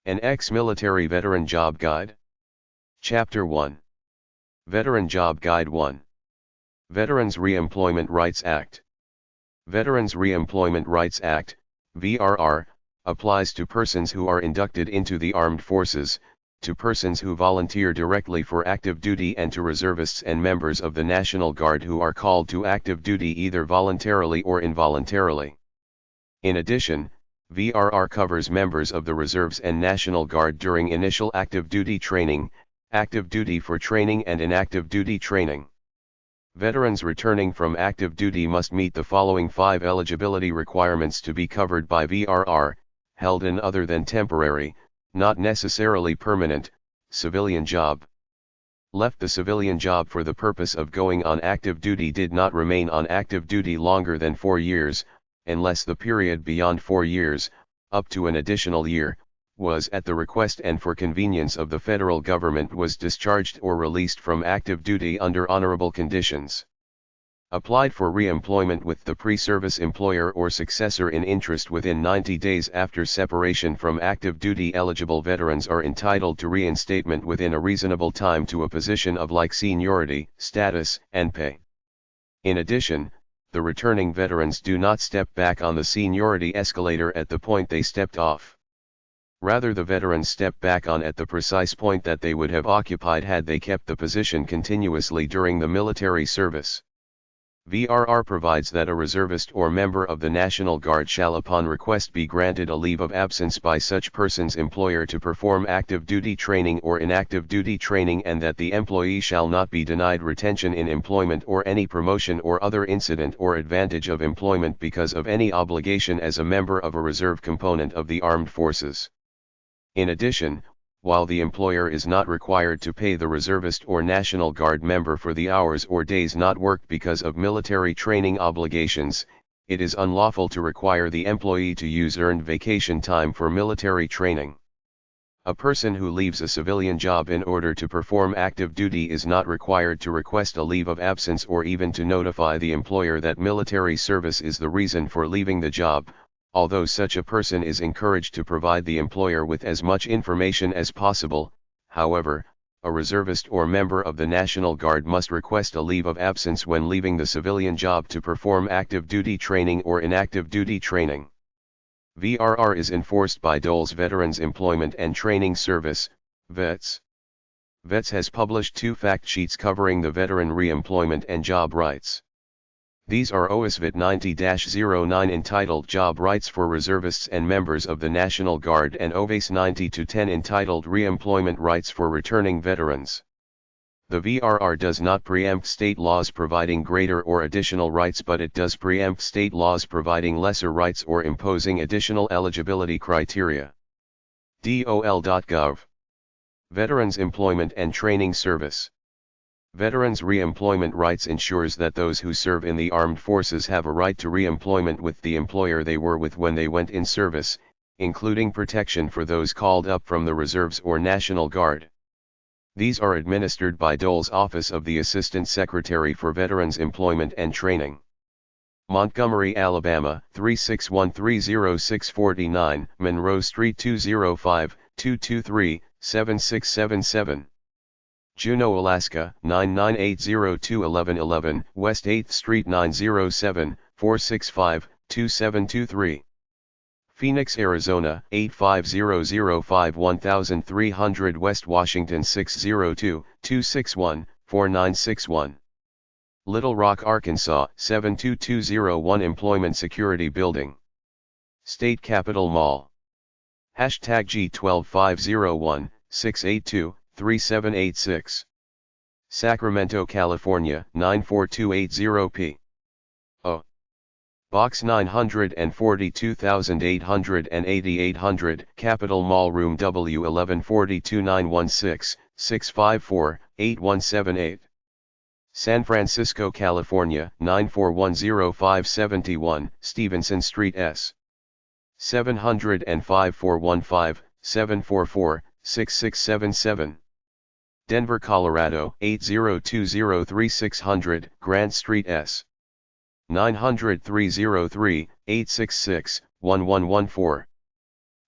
An ex-military veteran job guide. Chapter 1. Veteran Job Guide 1. Veterans Re-Employment Rights Act. Veterans Re-Employment Rights Act, VRR, applies to persons who are inducted into the armed forces, to persons who volunteer directly for active duty, and to reservists and members of the National Guard who are called to active duty either voluntarily or involuntarily. In addition, VRR covers members of the Reserves and National Guard during initial active duty training, active duty for training, and inactive duty training. Veterans returning from active duty must meet the following 5 eligibility requirements to be covered by VRR: held an other than temporary, not necessarily permanent, civilian job. Left the civilian job for the purpose of going on active duty, did not remain on active duty longer than 4 years, unless the period beyond 4 years, up to an additional year, was at the request and for convenience of the federal government, was discharged or released from active duty under honorable conditions. Applied for re-employment with the pre-service employer or successor in interest within 90 days after separation from active duty. Eligible veterans are entitled to reinstatement within a reasonable time to a position of like seniority, status, and pay. In addition, the returning veterans do not step back on the seniority escalator at the point they stepped off. Rather, the veterans step back on at the precise point that they would have occupied had they kept the position continuously during the military service. VRR provides that a reservist or member of the National Guard shall upon request be granted a leave of absence by such person's employer to perform active duty training or inactive duty training, and that the employee shall not be denied retention in employment or any promotion or other incident or advantage of employment because of any obligation as a member of a reserve component of the armed forces. In addition, while the employer is not required to pay the reservist or National Guard member for the hours or days not worked because of military training obligations, it is unlawful to require the employee to use earned vacation time for military training. A person who leaves a civilian job in order to perform active duty is not required to request a leave of absence or even to notify the employer that military service is the reason for leaving the job, although such a person is encouraged to provide the employer with as much information as possible. However, a reservist or member of the National Guard must request a leave of absence when leaving the civilian job to perform active duty training or inactive duty training. VRR is enforced by DOL's Veterans Employment and Training Service, VETS. VETS has published 2 fact sheets covering the veteran re-employment and job rights. These are OSVET 90-09 entitled Job Rights for Reservists and Members of the National Guard, and OVACE 90-10 entitled Re-Employment Rights for Returning Veterans. The VRR does not preempt state laws providing greater or additional rights, but it does preempt state laws providing lesser rights or imposing additional eligibility criteria. DOL.gov. Veterans Employment and Training Service. Veterans re-employment rights ensures that those who serve in the armed forces have a right to re-employment with the employer they were with when they went in service, including protection for those called up from the Reserves or National Guard. These are administered by DOL's Office of the Assistant Secretary for Veterans Employment and Training. Montgomery, Alabama, 36130-649, Monroe Street 205-223-7677. Juneau, Alaska, 99802-1111, West 8th Street 907-465-2723. Phoenix, Arizona, 850051-1300, West Washington 602-261-4961. Little Rock, Arkansas, 72201, Employment Security Building. State Capitol Mall. #G12501-682-3786. Sacramento, California, 94280 p.o. Box 942,880 800, Capitol Mall, Room W1142-916-654-8178. San Francisco, California, 9410571, Stevenson Street S. 705-415-744-6677. Denver, Colorado, 80203-600, Grant Street S. 900-303-866-1114.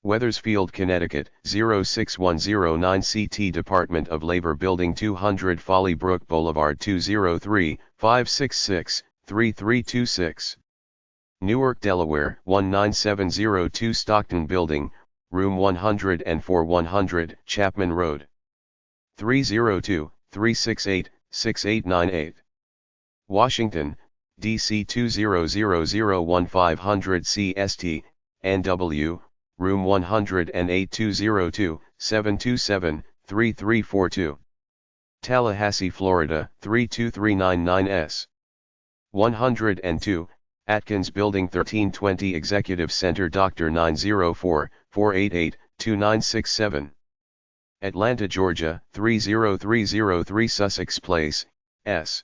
Weathersfield, Connecticut, 06109 CT Department of Labor Building 200 Folly Brook Boulevard 203-566-3326. Newark, Delaware, 19702 Stockton Building, Room 104 100 Chapman Road. 302-368-6898. Washington, D.C. 20001 CST, NW, Room 108 202-727-3342. Tallahassee, Florida, 32399S. 102, Atkins Building 1320 Executive Center Dr. 904-488-2967. Atlanta, Georgia, 30303 Sussex Place, S.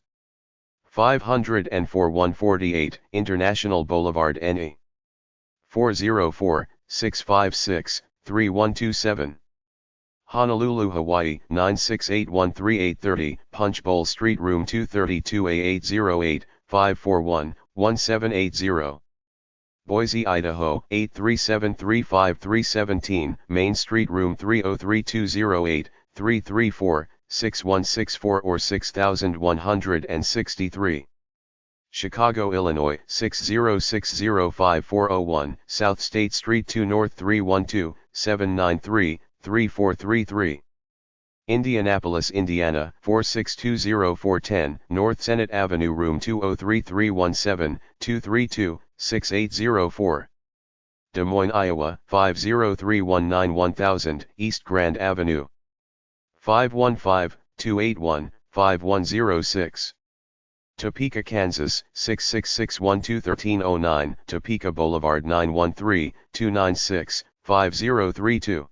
504-148 International Boulevard, NE. 404-656-3127. Honolulu, Hawaii, 96813-830 Punch Bowl Street, Room 232A 808-541-1780. Boise, Idaho, 837-35317 Main Street, Room 303-208-334-6164 or 6163. Chicago, Illinois, 60605-401 South State Street 2 North 312-793-3433. Indianapolis, Indiana, 4620410 North Senate Avenue, Room 203-317-232-6804. Des Moines, Iowa, 50319 East Grand Avenue. 515-281-5106. Topeka, Kansas, 66612-1309 Topeka Boulevard, 913-296-5032.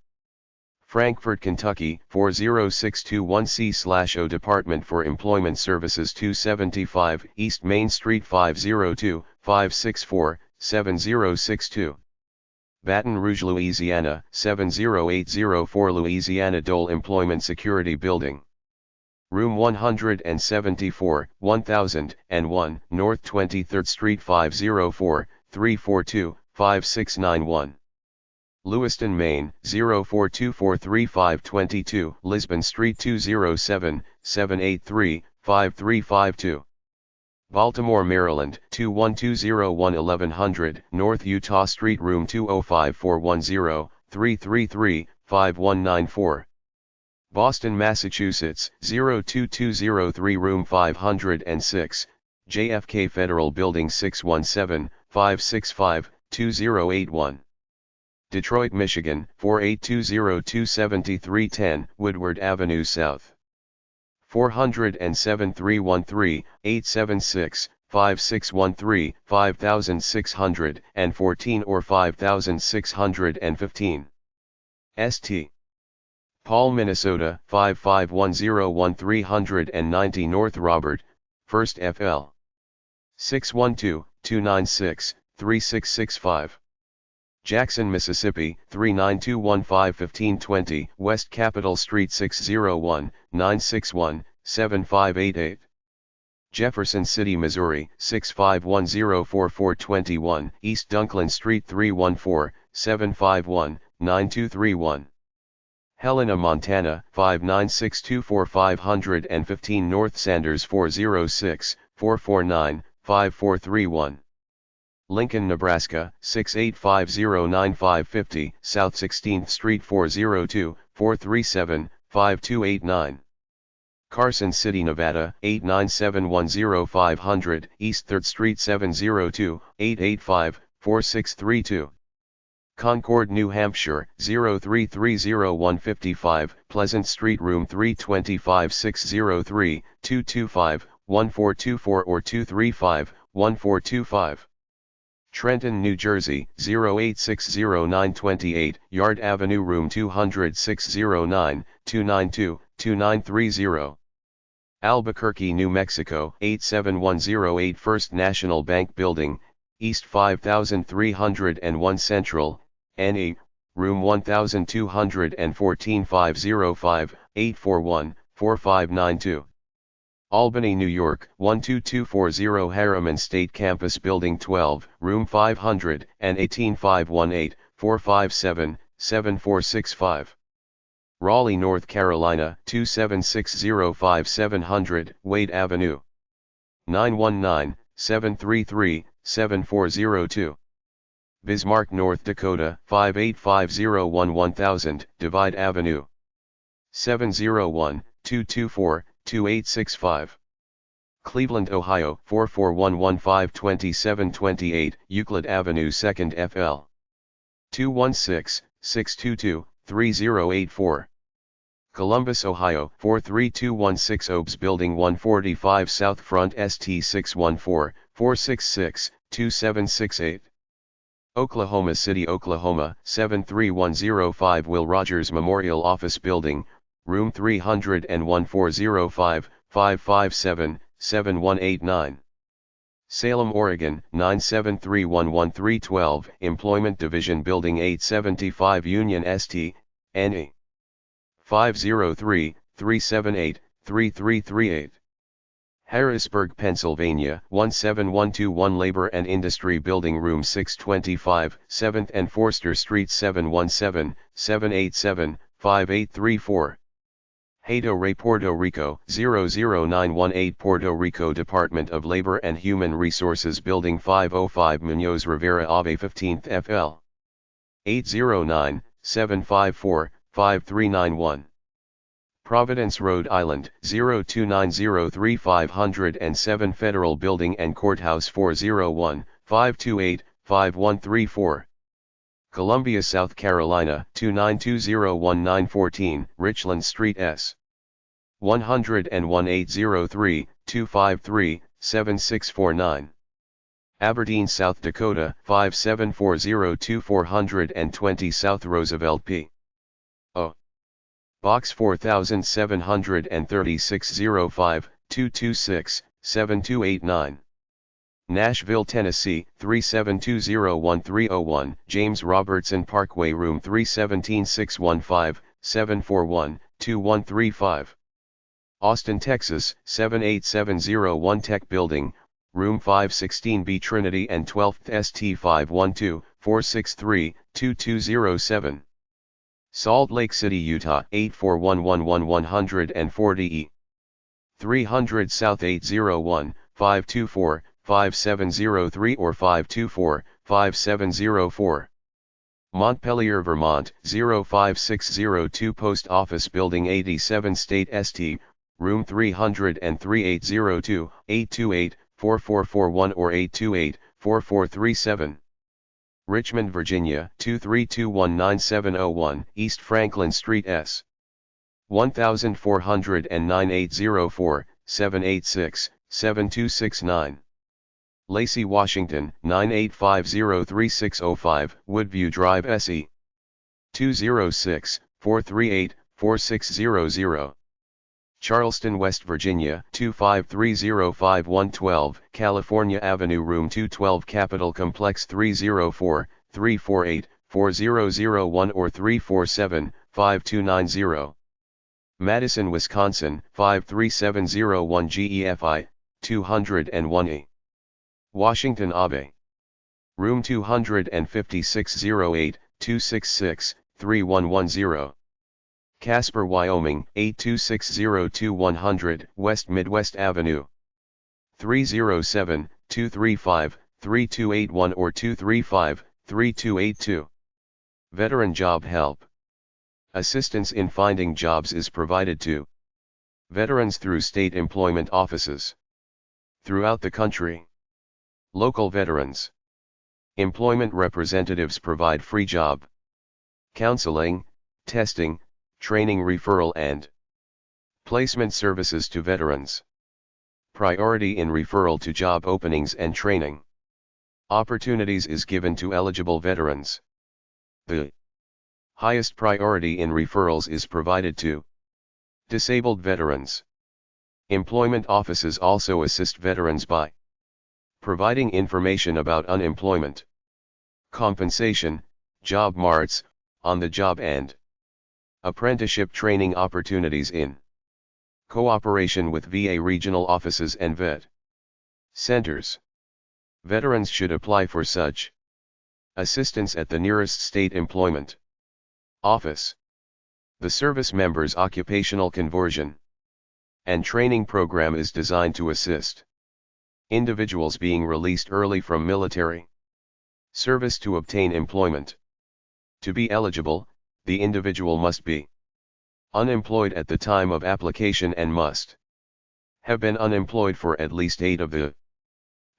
Frankfort, Kentucky, 40621C/O Department for Employment Services, 275 East Main Street, 502-564-7062. Baton Rouge, Louisiana, 70804 Louisiana Dole Employment Security Building. Room 174, 1001 North 23rd Street, 504-342-5691. Lewiston, Maine, 04243522 Lisbon Street, 207-783-5352. Baltimore, Maryland, 21201 North Utah Street, Room 205-410-333-5194. Boston, Massachusetts, 02203 Room 506, JFK Federal Building, 617-565-2081. Detroit, Michigan, 48202-7310 Woodward Avenue South. 407-313-876-5613-5614 or 5615. St. Paul, Minnesota, 55101 North Robert, 1st FL. 612-296-3665. Jackson, Mississippi, 39215-1520 West Capitol Street, 601-961-7588. Jefferson City, Missouri, 65104-421 East Dunklin Street, 314-751-9231. Helena, Montana, 59624-515 North Sanders, 406-449-5431. Lincoln, Nebraska, 68509-550 South 16th Street, 402-437-5289. Carson City, Nevada, 89710-500 East 3rd Street, 702-885-4632. Concord, New Hampshire, 0330155 Pleasant Street, Room 325-603-225-1424 or 235-1425. Trenton, New Jersey, 0860928 Yard Avenue, Room 200-609-292-2930. Albuquerque, New Mexico, 87108 First National Bank Building, East 5301 Central, NE, Room 1214 505-841-4592. Albany, New York, 12240 Harriman State Campus Building 12, Room 518 518-457-6 7465. Raleigh, North Carolina 27605-700 Wade Avenue. 919-733-7402. Bismarck, North Dakota 58501-1000 Divide Avenue. 701-224-2865. Cleveland, Ohio 44115-2728 Euclid Avenue 2nd FL. 216-622-3084. Columbus, Ohio 43216 Obes Building 145 South Front ST 614-466-2768. Oklahoma City, Oklahoma 73105 Will Rogers Memorial Office Building, Room 301 405-557-7189. Salem, Oregon 97311-312 Employment Division Building 875 Union ST, NE. 503-378-3338. Harrisburg, Pennsylvania 17121 Labor and Industry Building Room 625 7th and Forster Street 717-787-5834. Hato Rey, Puerto Rico 00918 Puerto Rico Department of Labor and Human Resources Building 505 Munoz Rivera Ave 15th FL. 809-754-5391. Providence, Rhode Island 02903 507 Federal Building and Courthouse 401-528-5134. Columbia, South Carolina 29201-914 Richland Street S. 101 803-253-7649. Aberdeen, South Dakota 57402-420 South Roosevelt P. O. Box 4736 05-226-7289. Nashville, Tennessee 37201-301 James Robertson Parkway Room 317-615-741-2135. Austin, Texas 78701 Tech Building, Room 516B Trinity and 12th ST 512-463-2207. Salt Lake City, Utah 84111-140E. 300 South 801-524-5703 or 524-5704. Montpelier, Vermont 05602 Post Office Building 87 State ST, Room 303 802-828-4441 or 828-4437. Richmond, Virginia 23219-701 East Franklin Street S. 1409 804-786-7269. Lacey, Washington 98503-605 Woodview Drive SE. 206-438-4600. Charleston, West Virginia 25305-112 California Avenue Room 212 Capitol Complex 304-348-4001 or 347-5290. Madison, Wisconsin 53701 GEFI, 201E. Washington, Ave. Room 25608-266-3110. Casper, Wyoming 82602-100 West Midwest Avenue. 307-235-3281 or 235-3282. Veteran Job Help. Assistance in finding jobs is provided to veterans through state employment offices throughout the country. Local veterans employment representatives provide free job counseling, testing, training, referral and placement services to veterans. Priority in referral to job openings and training opportunities is given to eligible veterans. The highest priority in referrals is provided to disabled veterans. Employment offices also assist veterans by providing information about unemployment, compensation, job marts, on-the-job and apprenticeship training opportunities in cooperation with VA regional offices and vet centers. Veterans should apply for such assistance at the nearest state employment Office. The service member's occupational conversion and training program is designed to assist individuals being released early from military service to obtain employment. To be eligible, the individual must be unemployed at the time of application and must have been unemployed for at least 8 of the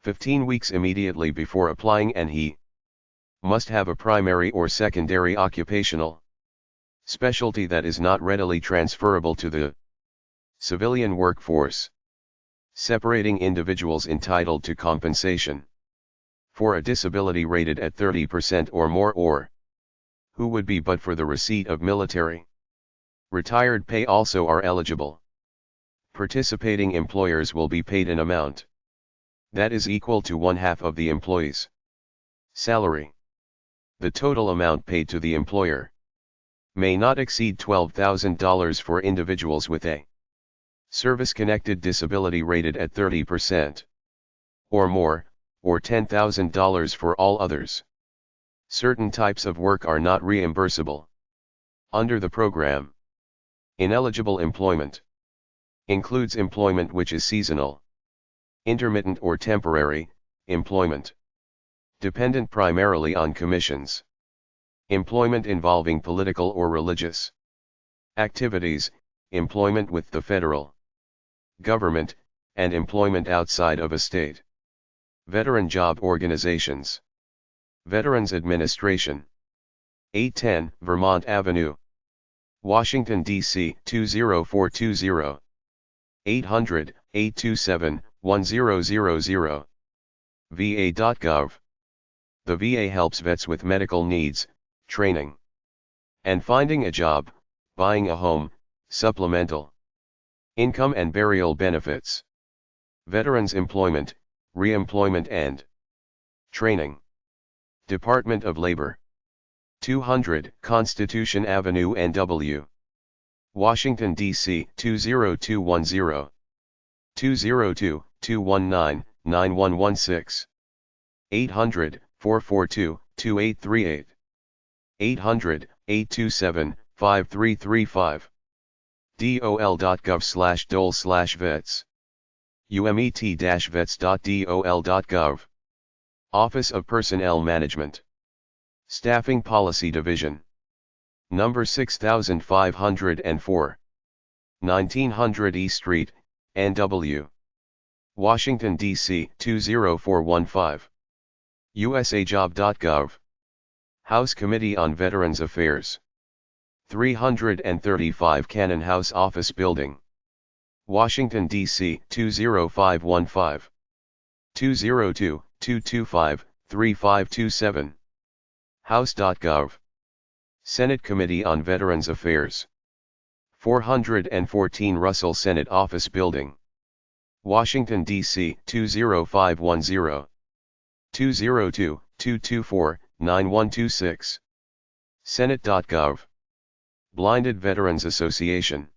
15 weeks immediately before applying, and he must have a primary or secondary occupational specialty that is not readily transferable to the civilian workforce. Separating individuals entitled to compensation for a disability rated at 30% or more, or who would be but for the receipt of military retired pay, also are eligible. Participating employers will be paid an amount that is equal to 1/2 of the employee's salary. The total amount paid to the employer may not exceed $12,000 for individuals with a service-connected disability rated at 30% or more, or $10,000 for all others. Certain types of work are not reimbursable under the program. Ineligible employment includes employment which is seasonal, intermittent or temporary, employment dependent primarily on commissions, employment involving political or religious activities, employment with the federal government, and employment outside of a state. Veteran Job Organizations. Veterans Administration. 810 Vermont Avenue, Washington, D.C. 20420. 800-827-1000. VA.gov. The VA helps vets with medical needs, training, and finding a job, buying a home, supplemental income and burial benefits. Veterans Employment, Reemployment and Training. Department of Labor. 200 Constitution Avenue, NW. Washington, D.C. 20210. 202-219-9116. 800-442-2838. 800-827-5335. dol.gov/dole/vets. umet-vets.dol.gov. Office of Personnel Management. Staffing Policy Division. Number 6504. 1900 E Street, NW. Washington, D.C. 20415. usajob.gov. House Committee on Veterans Affairs. 335 Cannon House Office Building. Washington, D.C. 20515. 202-225-3527. House.gov. Senate Committee on Veterans Affairs. 414 Russell Senate Office Building. Washington, D.C. 20510. 202-224-9126. Senate.gov. Blinded Veterans Association.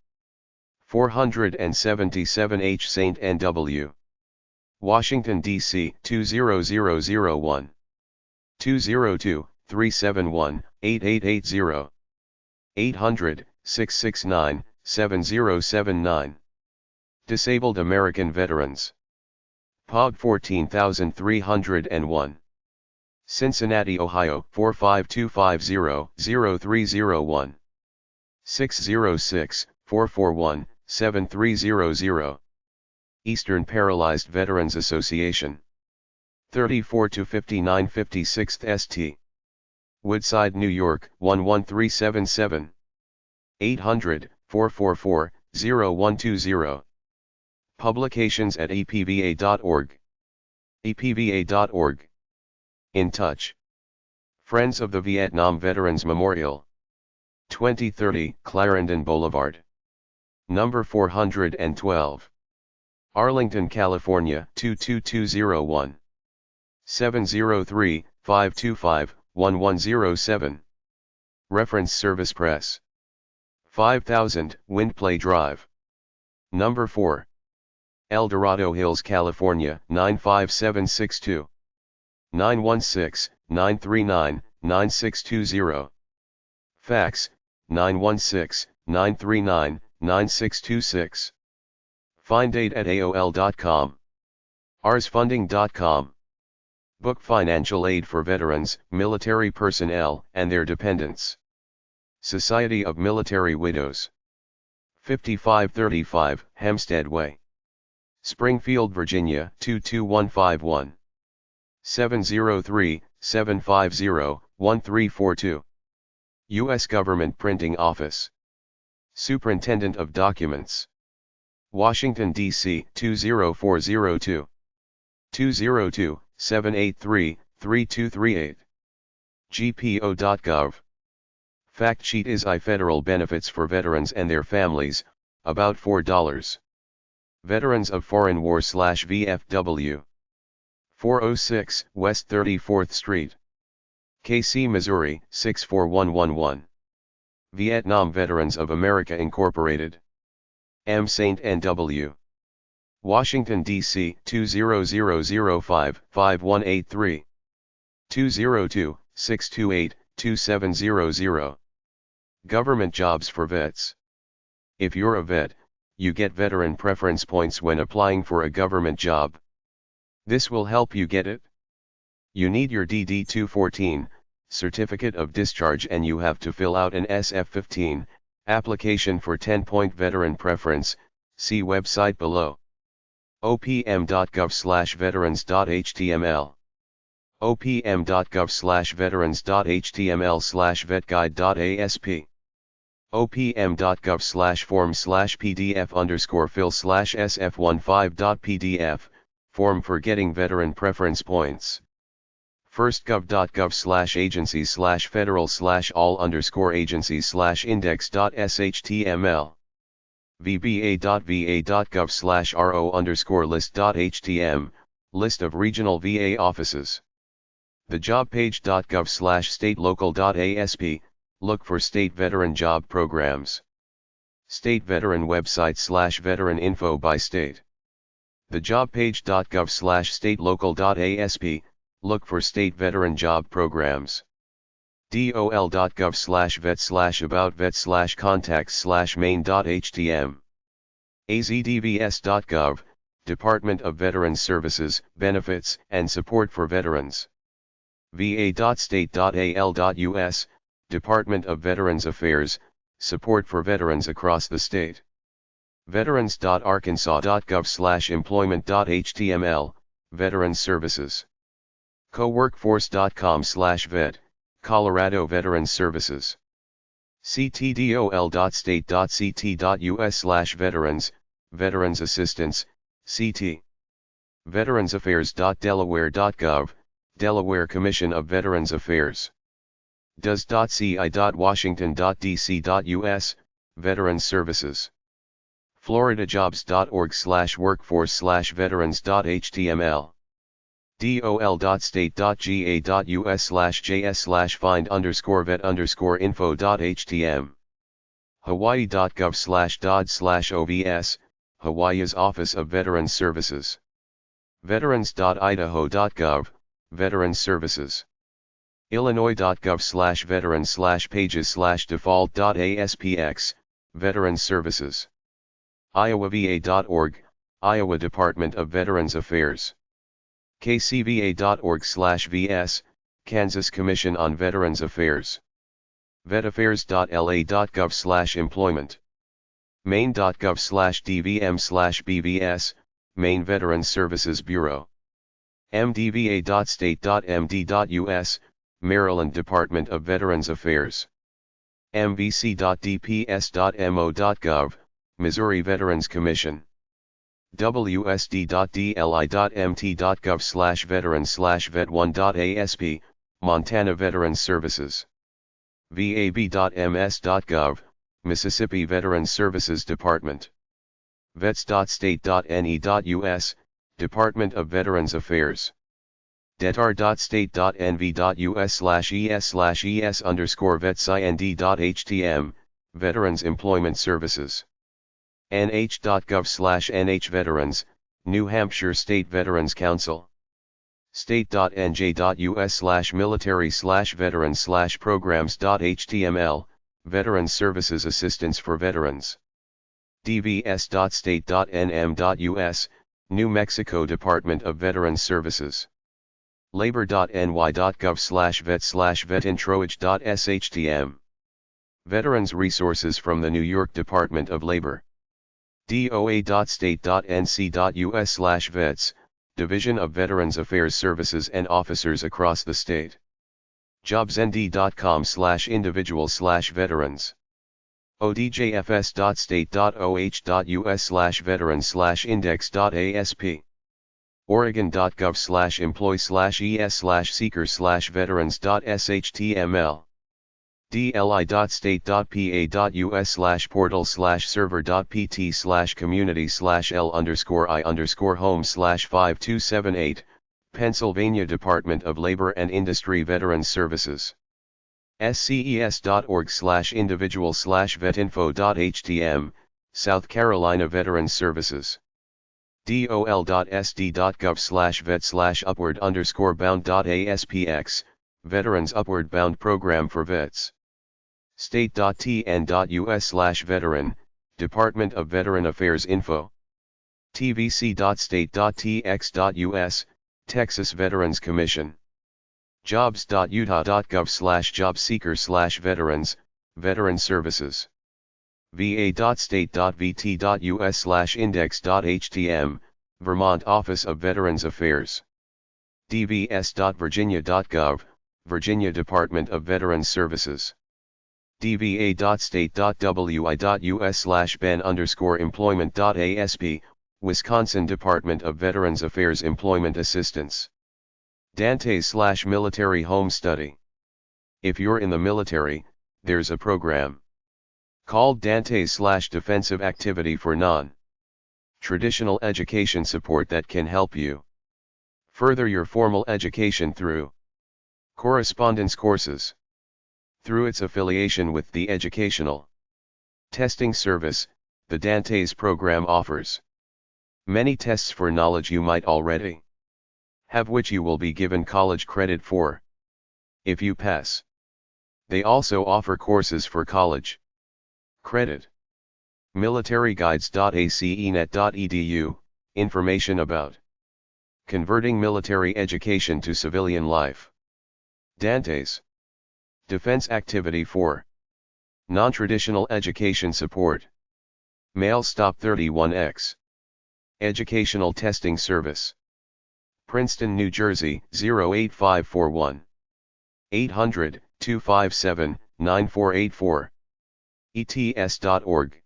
477 H. St. N.W. Washington, D.C. 20001. 202-371-8880. 800-669-7079. Disabled American Veterans. POG 14301. Cincinnati, Ohio 45250-0301. 606-441-7300. Eastern Paralyzed Veterans Association. 34 to 59 56th St. Woodside, New York 11377. 800-444-0120. Publications at epva.org. epva.org. In Touch. Friends of the Vietnam Veterans Memorial. 2030 Clarendon Boulevard. Number 412. Arlington, California 22201. 703-525-1107. Reference Service Press. 5000 Windplay Drive. Number 4. El Dorado Hills, California 95762. 916-939-9620. Fax 916-939-9626. Find date at AOL.com. ArsFunding.com. Book financial aid for veterans, military personnel, and their dependents. Society of Military Widows. 5535 Hempstead Way, Springfield, Virginia 22151. 703-750-1342. U.S. Government Printing Office. Superintendent of Documents. Washington, D.C. 20402. 202-783-3238. GPO.gov. Fact sheet is federal benefits for veterans and their families, about $4. Veterans of Foreign War /VFW. 406 West 34th Street. KC, Missouri 64111. Vietnam Veterans of America Incorporated. M. St. N.W. Washington, D.C. 20005-5183. 202-628-2700. Government jobs for vets. If you're a vet, you get veteran preference points when applying for a government job. This will help you get it. You need your DD-214, Certificate of Discharge, and you have to fill out an SF-15, application for 10-point veteran preference. See website below. opm.gov/veterans.html. opm.gov/veterans.html/vetguide.asp. opm.gov/form/pdf_fill/sf15.pdf, form for getting veteran preference points. firstgov.gov/agencies/federal/all_agencies/index.shtml. vba.va.gov/ro_list.htm, list of regional VA offices. thejobpage.gov/statelocal.asp, look for state veteran job programs. State veteran website/veteran info by state. thejobpage.gov/statelocal.asp, look for state veteran job programs. dol.gov/vet/about-vet/contacts/main.htm. azdvs.gov, Department of Veterans Services, Benefits, and Support for Veterans. va.state.al.us, Department of Veterans Affairs, Support for Veterans across the state. veterans.arkansas.gov/employment.html, Veterans Services. coworkforce.com/vet, Colorado Veterans Services. ctdol.state.ct.us/veterans, Veterans Assistance, CT. veteransaffairs.delaware.gov, Delaware Commission of Veterans Affairs. does.ci.washington.dc.us, Veterans Services. floridajobs.org/workforce/veterans.html. dol.state.ga.us/js/find_vet_info.htm. hawaii.gov/dod/ovs, Hawaii's Office of Veterans Services. veterans.idaho.gov, Veterans Services. illinois.gov/veterans/pages/default.aspx, Veterans Services. iowava.org, Iowa Department of Veterans Affairs. kcva.org/vs, Kansas Commission on Veterans Affairs. vetaffairs.la.gov/employment. maine.gov/dvm/bvs, Maine Veterans Services Bureau. mdva.state.md.us, Maryland Department of Veterans Affairs. mvc.dps.mo.gov, Missouri Veterans Commission. wsd.dli.mt.gov/veterans/vet1.asp, Montana Veterans Services. vab.ms.gov, Mississippi Veterans Services Department. vets.state.ne.us, Department of Veterans Affairs. detar.state.nv.us/es/es_vetsind.htm, Veterans Employment Services. nh.gov/nhveterans, New Hampshire State Veterans Council. state.nj.us/military/veterans/programs.html, Veterans Services Assistance for Veterans. dvs.state.nm.us, New Mexico Department of Veterans Services. labor.ny.gov/vet/vetintroage.shtm. Veterans Resources from the New York Department of Labor. doa.state.nc.us/vets, Division of Veterans Affairs Services and Officers across the state. jobsnd.com/individual/veterans. odjfs.state.oh.us/veterans/index.asp. oregon.gov/employee/es/seekers/veterans.shtml. dli.state.pa.us/portal/server.pt/community/l_i_home/5278, Pennsylvania Department of Labor and Industry Veterans Services. sces.org/individual/vetinfo.htm, South Carolina Veterans Services. dol.sd.gov/vet/upward_bound.aspx, Veterans Upward Bound Program for Vets. state.tn.us/veteran, Department of Veteran Affairs Info. tvc.state.tx.us, Texas Veterans Commission. jobs.utah.gov/jobseeker/veterans, Veteran Services. va.state.bt.us/index.htm, Vermont Office of Veterans Affairs. dvs.virginia.gov, Virginia Department of Veterans Services. dva.state.wi.us/ben_employment.asp, Wisconsin Department of Veterans Affairs Employment Assistance. Dantes/Military Home Study. If you're in the military, there's a program called Dantes/Defensive Activity for Non-Traditional Education Support that can help you further your formal education through correspondence courses. Through its affiliation with the Educational Testing Service, the Dantes program offers many tests for knowledge you might already have, which you will be given college credit for if you pass. They also offer courses for college credit. militaryguides.acenet.edu, information about converting military education to civilian life. Dantes Defense Activity for Non-Traditional Education Support. Mail Stop 31X. Educational Testing Service. Princeton, New Jersey 08541. 800-257-9484. ets.org.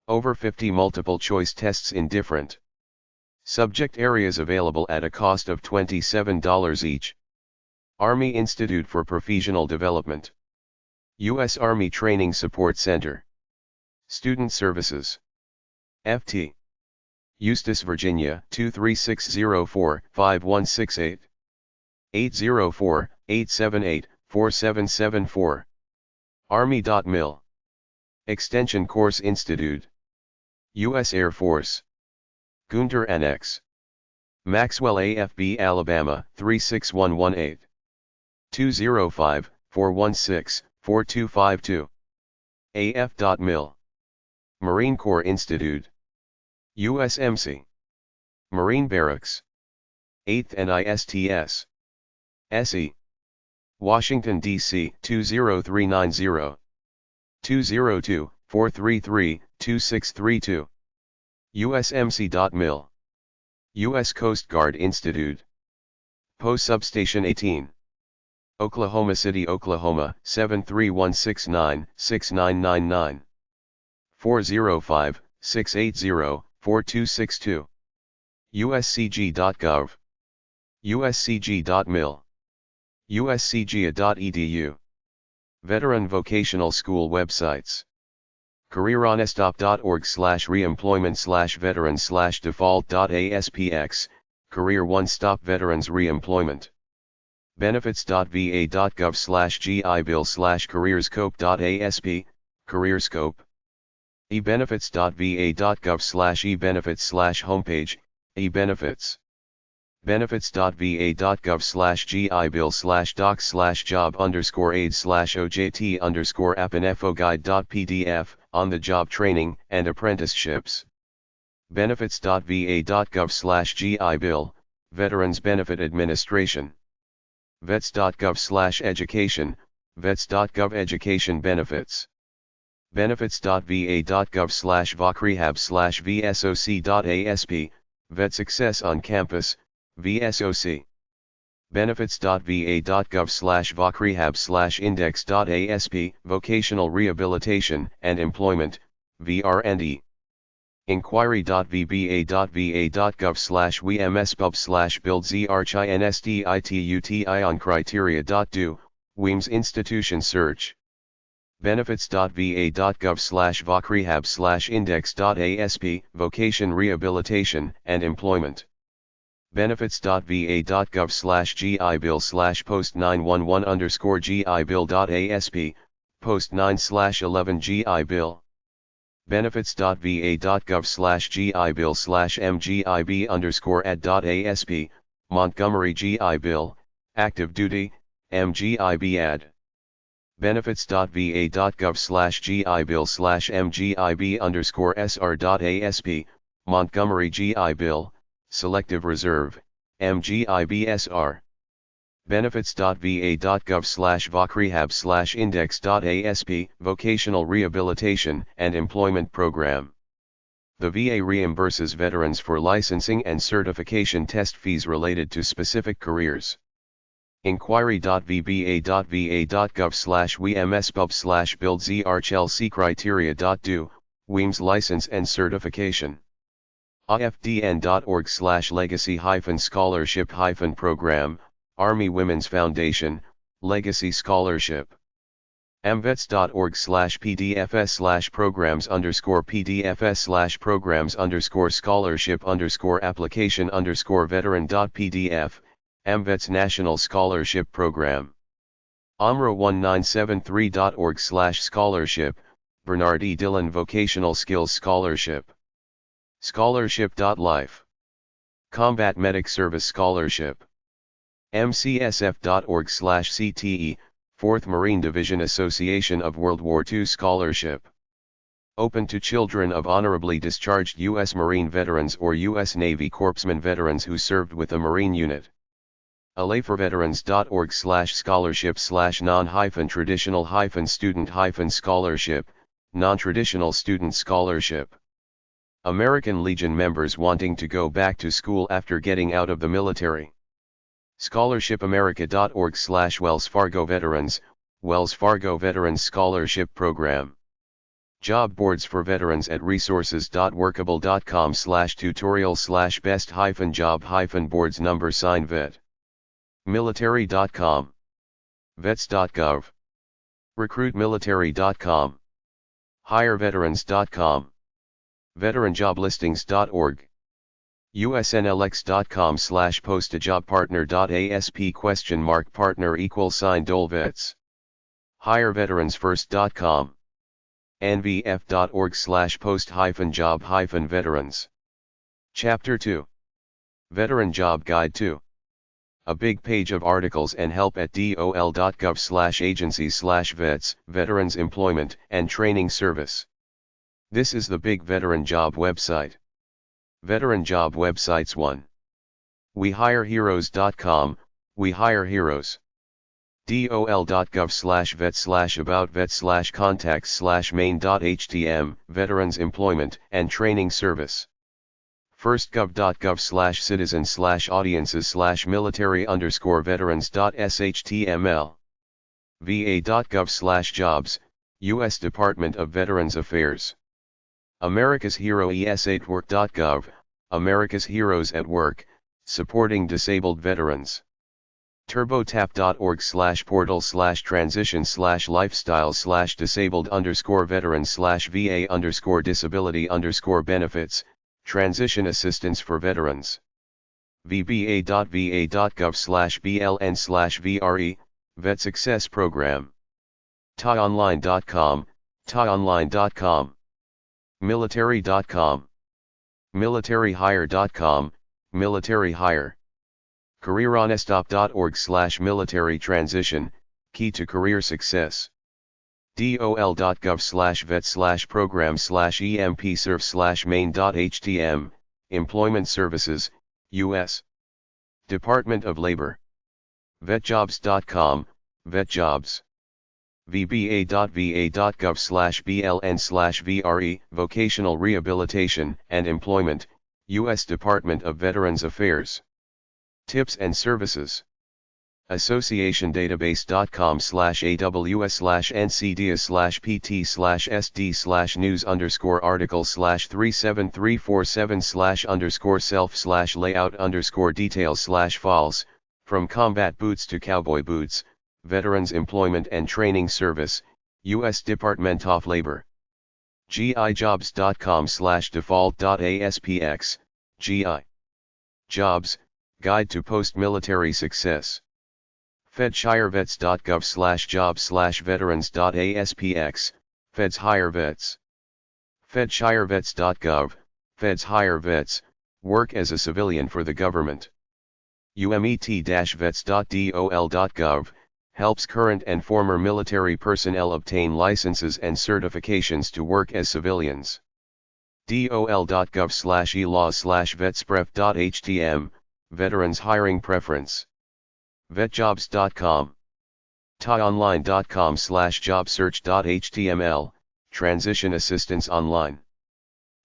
Over 50 multiple choice tests in different subject areas available at a cost of $27 each. Army Institute for Professional Development. U.S. Army Training Support Center. Student Services. FT. Eustis, Virginia 23604-5168. 804-878-4774. Army.mil. Extension Course Institute. U.S. Air Force. Gunter Annex. Maxwell, AFB, Alabama 36118. 205-416-4252. af.mil. Marine Corps Institute. USMC. Marine Barracks. 8th NISTS. SE. Washington, D.C. 20390. 202-433-2632. USMC.mil. U.S. Coast Guard Institute. Post Substation 18. Oklahoma City, Oklahoma 73169-6999. 405-680-4262. uscg.gov. uscg.mil. uscga.edu. Veteran Vocational School websites. careeronestop.org/reemployment/veterans/default.aspx, Career One Stop Veterans Reemployment. benefits.va.gov/gibill/careerscope.asp, CareerScope. ebenefits.va.gov/ebenefits/homepage, ebenefits. benefits.va.gov/gib/docs/job_aid/ojt_app_info-guide.pdf, on the job training and apprenticeships. benefits.va.gov/gibill, Veterans Benefit Administration. vets.gov/education, vets.gov education benefits. benefits.va.gov/voc/rehab/vsoc.asp, vet success on campus, VSOC. benefits.va.gov/vocrehab/index.asp, vocational rehabilitation and employment, VRNE. inquiry.vba.gov/wemspub/build-zrchinstituti on criteria.do, WEMS institution search. benefits.va.gov/vocrehab/index.asp, vocation rehabilitation and employment. benefits.va.gov/gibill/post911_gibill.asp, post 9/11 benefits.va.gov/gibill/mgib_ad.asp, Montgomery GI Bill, active duty, MGIB ad. benefits.va.gov/gibill/mgib_sr.asp, Montgomery GI Bill, selective reserve, MGIB-SR. benefits.va.gov/vocrehab/index.asp, vocational rehabilitation and employment program. The VA reimburses veterans for licensing and certification test fees related to specific careers. inquiry.vba.va.gov/wemspub/build-zrchlc criteria.do, WEMS license and certification. ifdn.org/legacy-scholarship-program, Army Women's Foundation, Legacy Scholarship. mvets.org/pdfs/programs_programs_scholarship_application_veteran.pdf, AMVETS National Scholarship Program. omro1973.org/scholarship, Bernard E. Dillon Vocational Skills Scholarship. Scholarship.life. Combat Medic Service Scholarship. mcsf.org/cte, 4th Marine Division Association of World War II Scholarship. Open to children of honorably discharged U.S. Marine veterans or U.S. Navy corpsman veterans who served with a Marine unit. allayforveterans.org/scholarship/non-traditional-student-scholarship, non-traditional student scholarship. American Legion members wanting to go back to school after getting out of the military. scholarshipamerica.org/Wells Fargo Veterans, Wells Fargo Veterans Scholarship Program. Job boards for veterans at resources.workable.com/tutorial/best-job-boards #vet. military.com. vets.gov. recruitmilitary.com. hireveterans.com. veteranjoblistings.org. usnlx.com/postajobpartner.asp $partner=dolvets. hireveteransfirst.com. nvf.org/post-job-veterans. Chapter 2. Veteran Job Guide 2. A big page of articles and help at dol.gov/agencies/vets, Veterans Employment and Training Service. This is the big veteran job website. Veteran job websites 1. WeHireHeroes.com, We Hire Heroes. dol.gov/vet/about-vet/contacts/main.htm, Veterans Employment and Training Service. firstgov.gov/citizens/audiences/military_veterans.shtml. va.gov/jobs, U.S. Department of Veterans Affairs. America's Hero ES8work.gov, America's Heroes at Work, supporting disabled veterans. turbotap.org/portal/transition/lifestyle/disabled_veterans/va_disability_benefits, transition assistance for veterans. vba.va.gov/bln/vre, Vet Success Program. taonline.com, taonline.com. military.com. militaryhire.com, military hire. careeronestop.org/military transition, key to career success. dol.gov/vet/program/emp-serv/main.htm, Employment Services, U.S. Department of Labor. vetjobs.com, vetjobs. vba.va.gov/bln/vre, Vocational Rehabilitation and Employment, U.S. Department of Veterans Affairs. Tips and Services. association-database.com/aws/ncds/pt/sd/news_article/37347/layout_details/files, from combat boots to cowboy boots, Veterans Employment and Training Service, U.S. Department of Labor. gijobs.com/default.aspx, GI. Jobs, Guide to Post-Military Success. fedshirevets.gov/jobs/veterans.aspx, Feds Hire Vets. fedshirevets.gov, Feds Hire Vets, work as a civilian for the government. umet-vets.dol.gov, helps current and former military personnel obtain licenses and certifications to work as civilians. dol.gov/elaws/vetspref.htm, Veterans Hiring Preference. vetjobs.com. tieonline.com/jobsearch.html, Transition Assistance Online.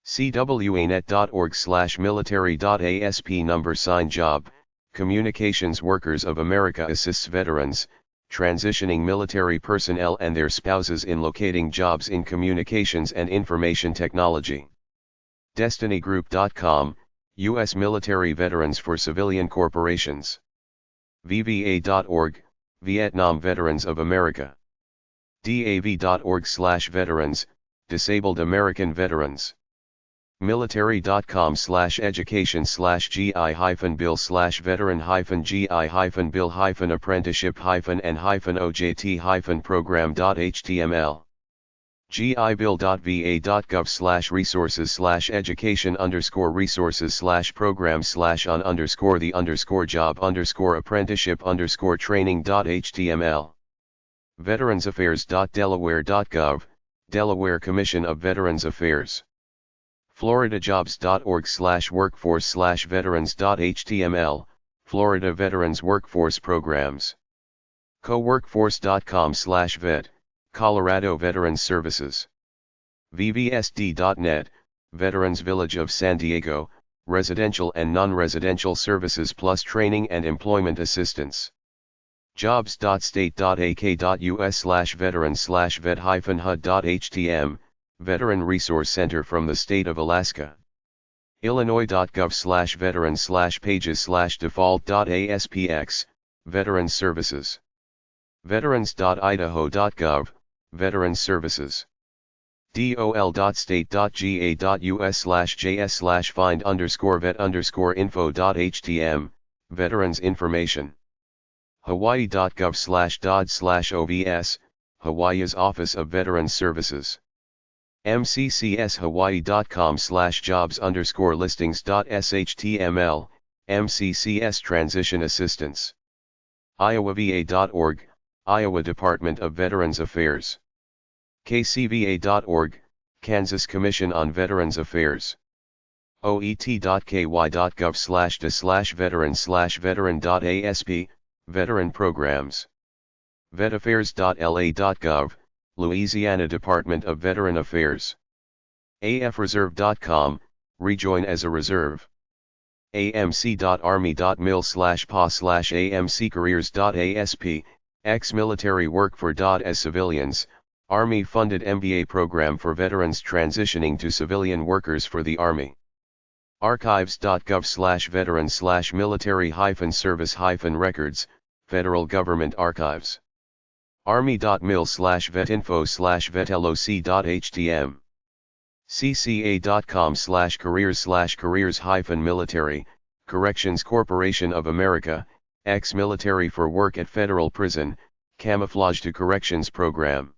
cwanet.org/military.asp #job, Communications Workers of America assists veterans, transitioning military personnel and their spouses in locating jobs in communications and information technology. destinygroup.com, U.S. Military Veterans for Civilian Corporations. vva.org, Vietnam Veterans of America. dav.org/veterans, Disabled American Veterans. military.com/education/gi-bill/veteran-bill-apprenticeship-and-ojt-program.html. gibill.va.gov/resources/education_resources/program/on_the_job_apprenticeship_training.html. veteransaffairs.delaware.gov, Delaware Commission of Veterans Affairs. floridajobs.org/workforce/veterans.html, Florida Veterans Workforce Programs. coworkforce.com/vet, Colorado Veterans Services. vvsd.net, Veterans Village of San Diego, residential and non-residential services plus training and employment assistance. jobs.state.ak.us/veterans/vet-hud.htm, Veteran Resource Center from the State of Alaska. illinois.gov/veterans/pages/default.aspx, Veterans Services. veterans.idaho.gov, Veterans Services. dol.state.ga.us/js/find_vet_info.htm, Veterans Information. hawaii.gov/dod/ovs, Hawaii's Office of Veterans Services. mccs-hawaii.com/jobs_listings.shtml, MCCS Transition Assistance. iowava.org, Iowa Department of Veterans Affairs. kcva.org, Kansas Commission on Veterans Affairs. oet.ky.gov/de/veteran/veteran.asp, Veteran Programs. vetaffairs.la.gov, Louisiana Department of Veteran Affairs. afreserve.com, rejoin as a reserve. amc.army.mil/pa/amccareers.asp, ex-military work for as civilians, Army-funded MBA program for veterans transitioning to civilian workers for the Army. archives.gov/veterans/military-service-records, Federal Government Archives. army.mil/vetinfo/vetloc.htm. cca.com/careers/careers-military, Corrections Corporation of America, ex-military for work at federal prison, camouflage to corrections program.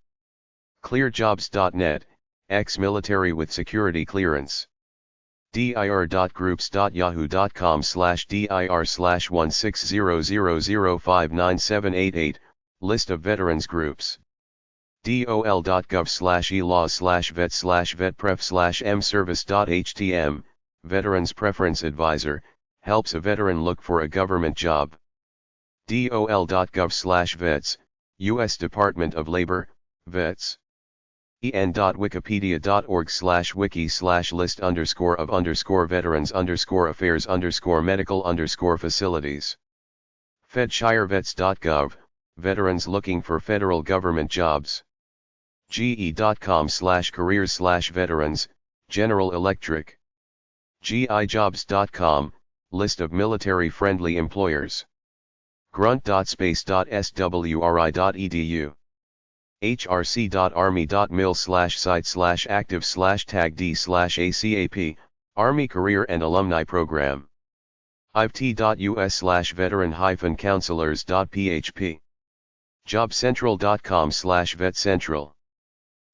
clearjobs.net, ex-military with security clearance. dir.groups.yahoo.com/dir/1600059788, list of veterans groups. dol.gov/elaws/vet/vetpref/mservice.htm, Veterans Preference Advisor, helps a veteran look for a government job. dol.gov/vets, U.S. Department of Labor, Vets. en.wikipedia.org/wiki/list_of_veterans_affairs_medical_facilities. FedShireVets.gov, veterans looking for federal government jobs. ge.com/careers/veterans, General Electric. gijobs.com, list of military-friendly employers. grunt.space.swri.edu. hrc.army.mil/site/active/tag-d/acap, Army Career and Alumni Program. ivt.us/veteran-counselors.php. jobcentral.com/vetcentral.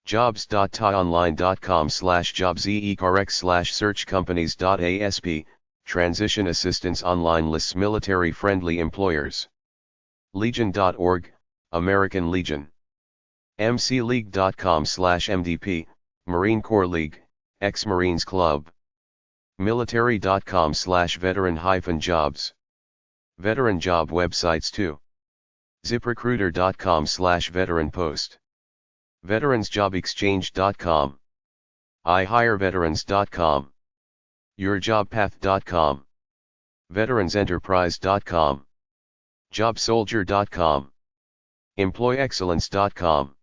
jobs.tionline.com/jobsecorrect/searchcompanies.asp, transition assistance online lists military-friendly employers. Legion.org, American Legion. mcleague.com/mdp, Marine Corps League, ex-Marines Club. military.com/veteran-jobs. Veteran job websites too. ziprecruiter.com/veteranpost. veteransjobexchange.com. ihireveterans.com. yourjobpath.com. veteransenterprise.com. jobsoldier.com. employexcellence.com.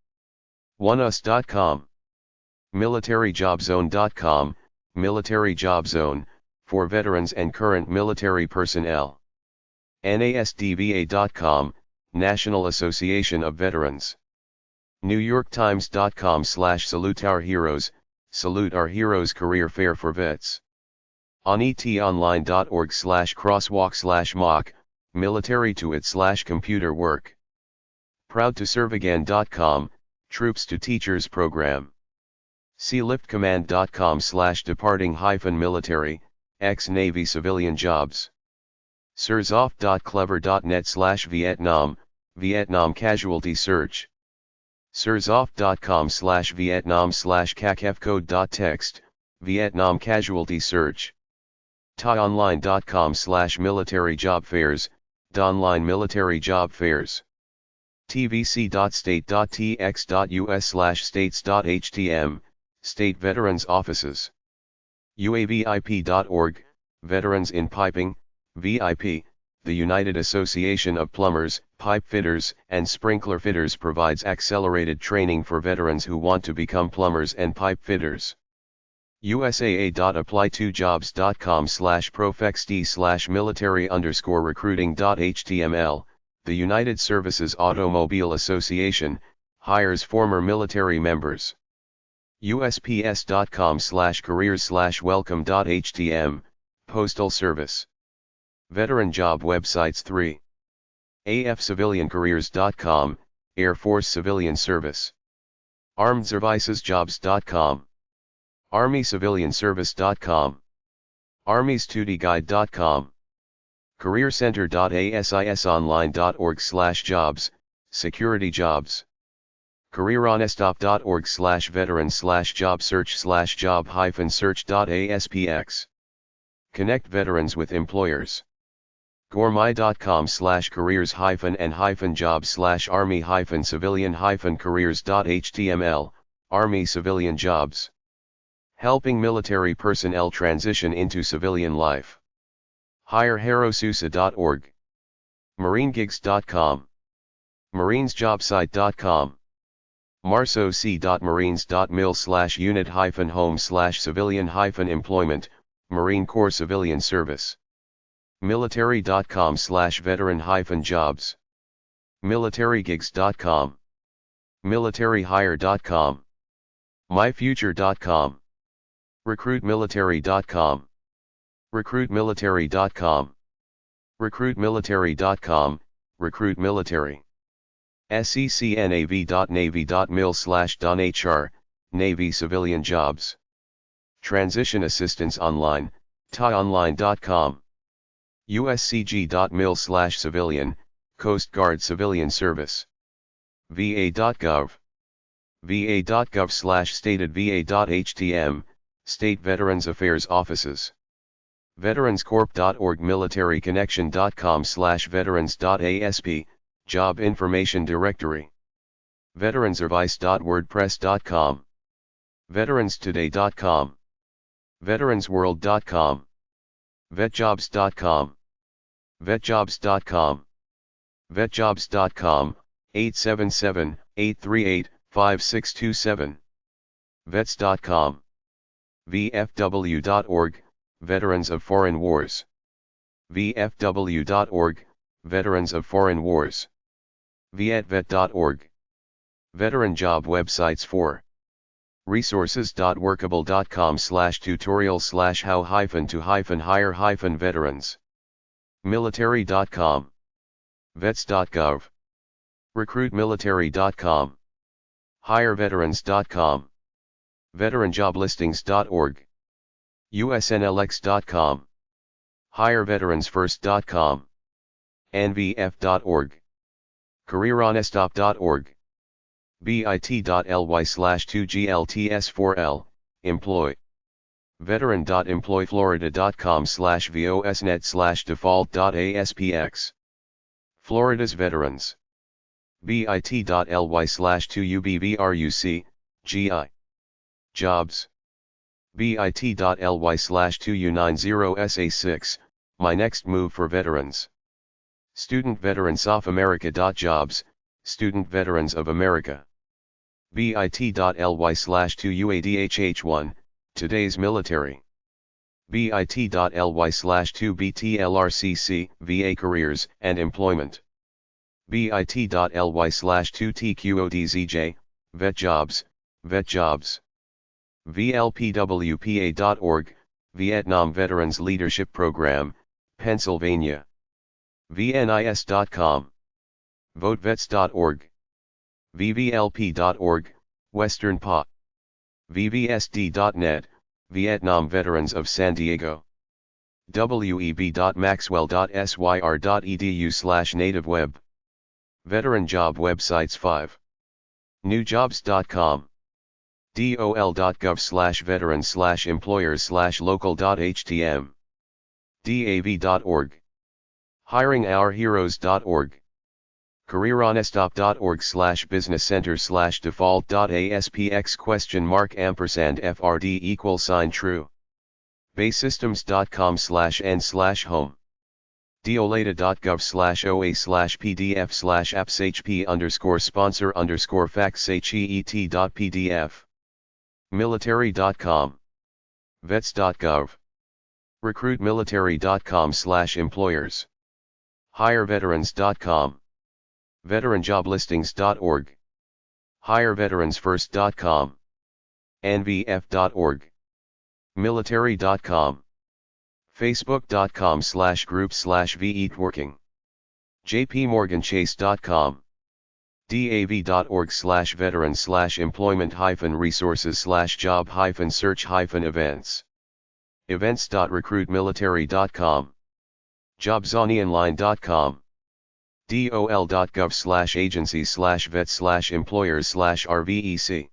oneus.com. militaryjobzone.com, Military Job Zone, for veterans and current military personnel. nasdva.com, National Association of Veterans. newyorktimes.com/salute our heroes, salute our heroes career fair for vets. onetonline.org/crosswalk/mock, military to it/computer work. proudtoserveagain.com, Troops to Teachers Program. sealiftcommand.com/departing-military, ex-Navy civilian jobs. sursoft.clever.net/Vietnam, Vietnam casualty search. sursoft.com/Vietnam/cacfcode.txt, Vietnam casualty search. taonline.com/military job fairs, Donline military job fairs. tvc.state.tx.us/states.htm, state veterans offices. uavip.org, Veterans in Piping, VIP, the United Association of Plumbers, Pipe Fitters, and Sprinkler Fitters provides accelerated training for veterans who want to become plumbers and pipe fitters. usaa.apply2jobs.com/profexd/military_recruiting.html, the United Services Automobile Association, hires former military members. usps.com/careers/welcome.htm, Postal Service. Veteran job websites 3. afciviliancareers.com, Air Force Civilian Service. armedservicesjobs.com. armycivilianservice.com. armystudyguide.com. careercenter.asisonline.org/jobs, security jobs. careeronestop.org/veteran/job-search/job-search.aspx. Connect veterans with employers. gormy.com/careers-and-jobs/army-civilian-careers.html, Army civilian jobs. Helping military personnel transition into civilian life. hireherosusa.org. marinegigs.com. marinesjobsite.com. marsoc.marines.mil/unit-home/civilian-employment, Marine Corps Civilian Service. military.com/veteran-jobs. militarygigs.com. militaryhire.com. myfuture.com. recruitmilitary.com. recruitmilitary.com. recruitmilitary.com, Recruit Military. seccnav.navy.mil/donhr, Navy civilian jobs. Transition Assistance Online, TAonline.com. uscg.mil/civilian, Coast Guard Civilian Service. va.gov. va.gov/statedva.htm, State Veterans Affairs Offices. veteranscorp.org. militaryconnection.com/veterans.asp, Job Information Directory. veteransadvice.wordpress.com. veteranstoday.com. veteransworld.com. vetjobs.com. vetjobs.com. vetjobs.com, 877-838-5627. vets.com. vfw.org, Veterans of Foreign Wars. vfw.org, Veterans of Foreign Wars. vietvet.org. Veteran job websites for resources.workable.com/tutorial/how-to-hire-veterans. military.com. vets.gov. recruitmilitary.com. hireveterans.com. veteranjoblistings.org. usnlx.com. hireveteransfirst.com. nvf.org. careeronestop.org. bit.ly/2glts4l, employ. veteran.employflorida.com/vosnet/default.aspx. Florida's Veterans. bit.ly/2ubvruc, gi. Jobs. bit.ly/2u90sa6, my next move for veterans. Student Veterans of America.jobs, Student Veterans of America. bit.ly/2uadhh1, today's military. bit.ly/2btlrcc, VA careers and employment. bit.ly/2tqodzj, vet jobs, vet jobs. vlpwpa.org, Vietnam Veterans Leadership Program, Pennsylvania. vnis.com. votevets.org. vvlp.org, Western PA. vvsd.net, Vietnam Veterans of San Diego. web.maxwell.syr.edu/nativeweb. Veteran job websites 5. newjobs.com. dol.gov/veterans/employers/local.htm. dav.org. hiringourheroes.org. careeronestop.org/businesscenter/default.aspx?& $FRD=true. basesystems.com/n/home. deolata.gov/oa/pdf/appsHP_sponsor_facts/het.pdf. military.com. vets.gov. recruitmilitary.com/employers. hireveterans.com. veteranjoblistings.org. hireveteransfirst.com. nvf.org. military.com. facebook.com/group/veatworking. jpmorganchase.com. dav.org/veterans/employment-resources/job-search-events. events.recruitmilitary.com. jobsonionline.com. dol.gov/agencies/vets/employers/rvec.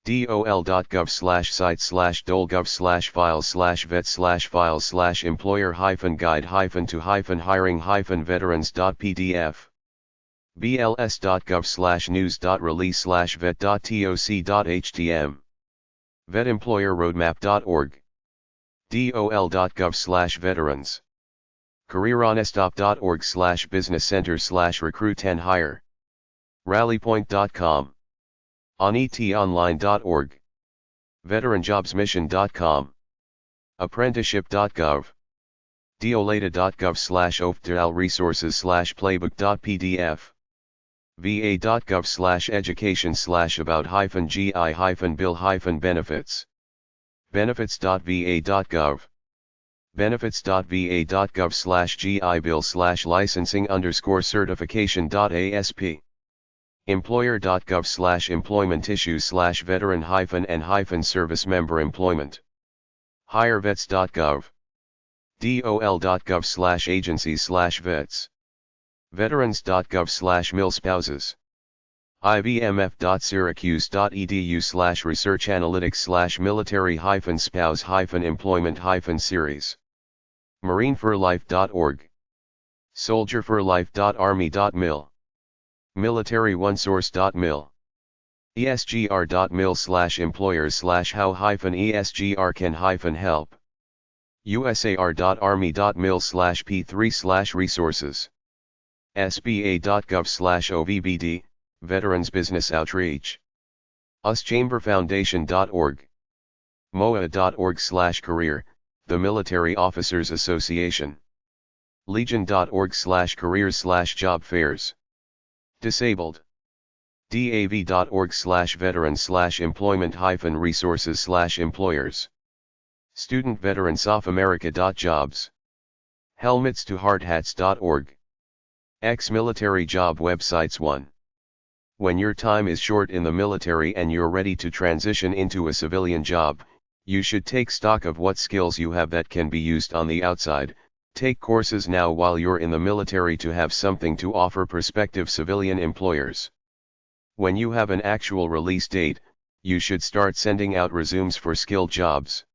dol.gov/sites/dol.gov/files/vets/employer-guide-to-hiring-veterans.pdf. bls.gov/news.release/vet.toc.htm. vetemployerroadmap.org. dol.gov/veterans. careeronestop.org/business center/recruit and hire. rallypoint.com. onetonline.org. veteranjobsmission.com. apprenticeship.gov. deolata.gov/ofdalresources/playbook.pdf. va.gov/education/about-gi-bill-benefits. benefits.va.gov. benefits.va.gov/gi-bill/licensing_certification.asp. employer.gov/employment issues/veteran-and-service member employment. hirevets.gov. dol.gov/agencies/vets. veterans.gov/milspouses. ivmf.syracuse.edu/research analytics/military-spouse-employment-series. marineforlife.org. soldierforlife.army.mil. military1source.mil. esgr.mil/employers/how-esgr can-help. usar.army.mil/p3/resources. sba.gov/ovbd, Veterans Business Outreach. uschamberfoundation.org. moa.org/career, the Military Officers Association. legion.org/careers/job fairs. Disabled. dav.org/veterans/employment-resources/employers. Student Veteran SouthAmerica.jobs. helmetstohardhats.org. Ex-military job websites. 1. When your time is short in the military and you're ready to transition into a civilian job, you should take stock of what skills you have that can be used on the outside. Take courses now while you're in the military to have something to offer prospective civilian employers. When you have an actual release date, you should start sending out resumes for skilled jobs.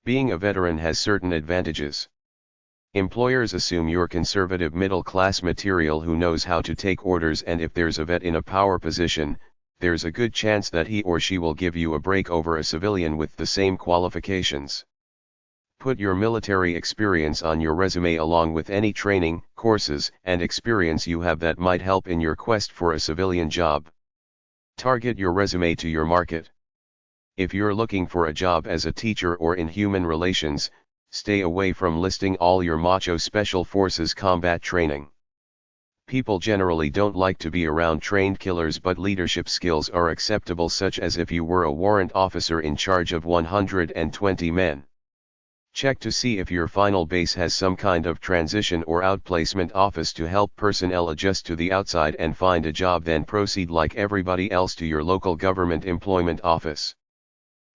Being a veteran has certain advantages. Employers assume you're conservative middle-class material who knows how to take orders, and if there's a vet in a power position, there's a good chance that he or she will give you a break over a civilian with the same qualifications. Put your military experience on your resume along with any training, courses, and experience you have that might help in your quest for a civilian job. Target your resume to your market. If you're looking for a job as a teacher or in human relations, stay away from listing all your macho special forces combat training. People generally don't like to be around trained killers, but leadership skills are acceptable, such as if you were a warrant officer in charge of 120 men. Check to see if your final base has some kind of transition or outplacement office to help personnel adjust to the outside and find a job, then proceed like everybody else to your local government employment office.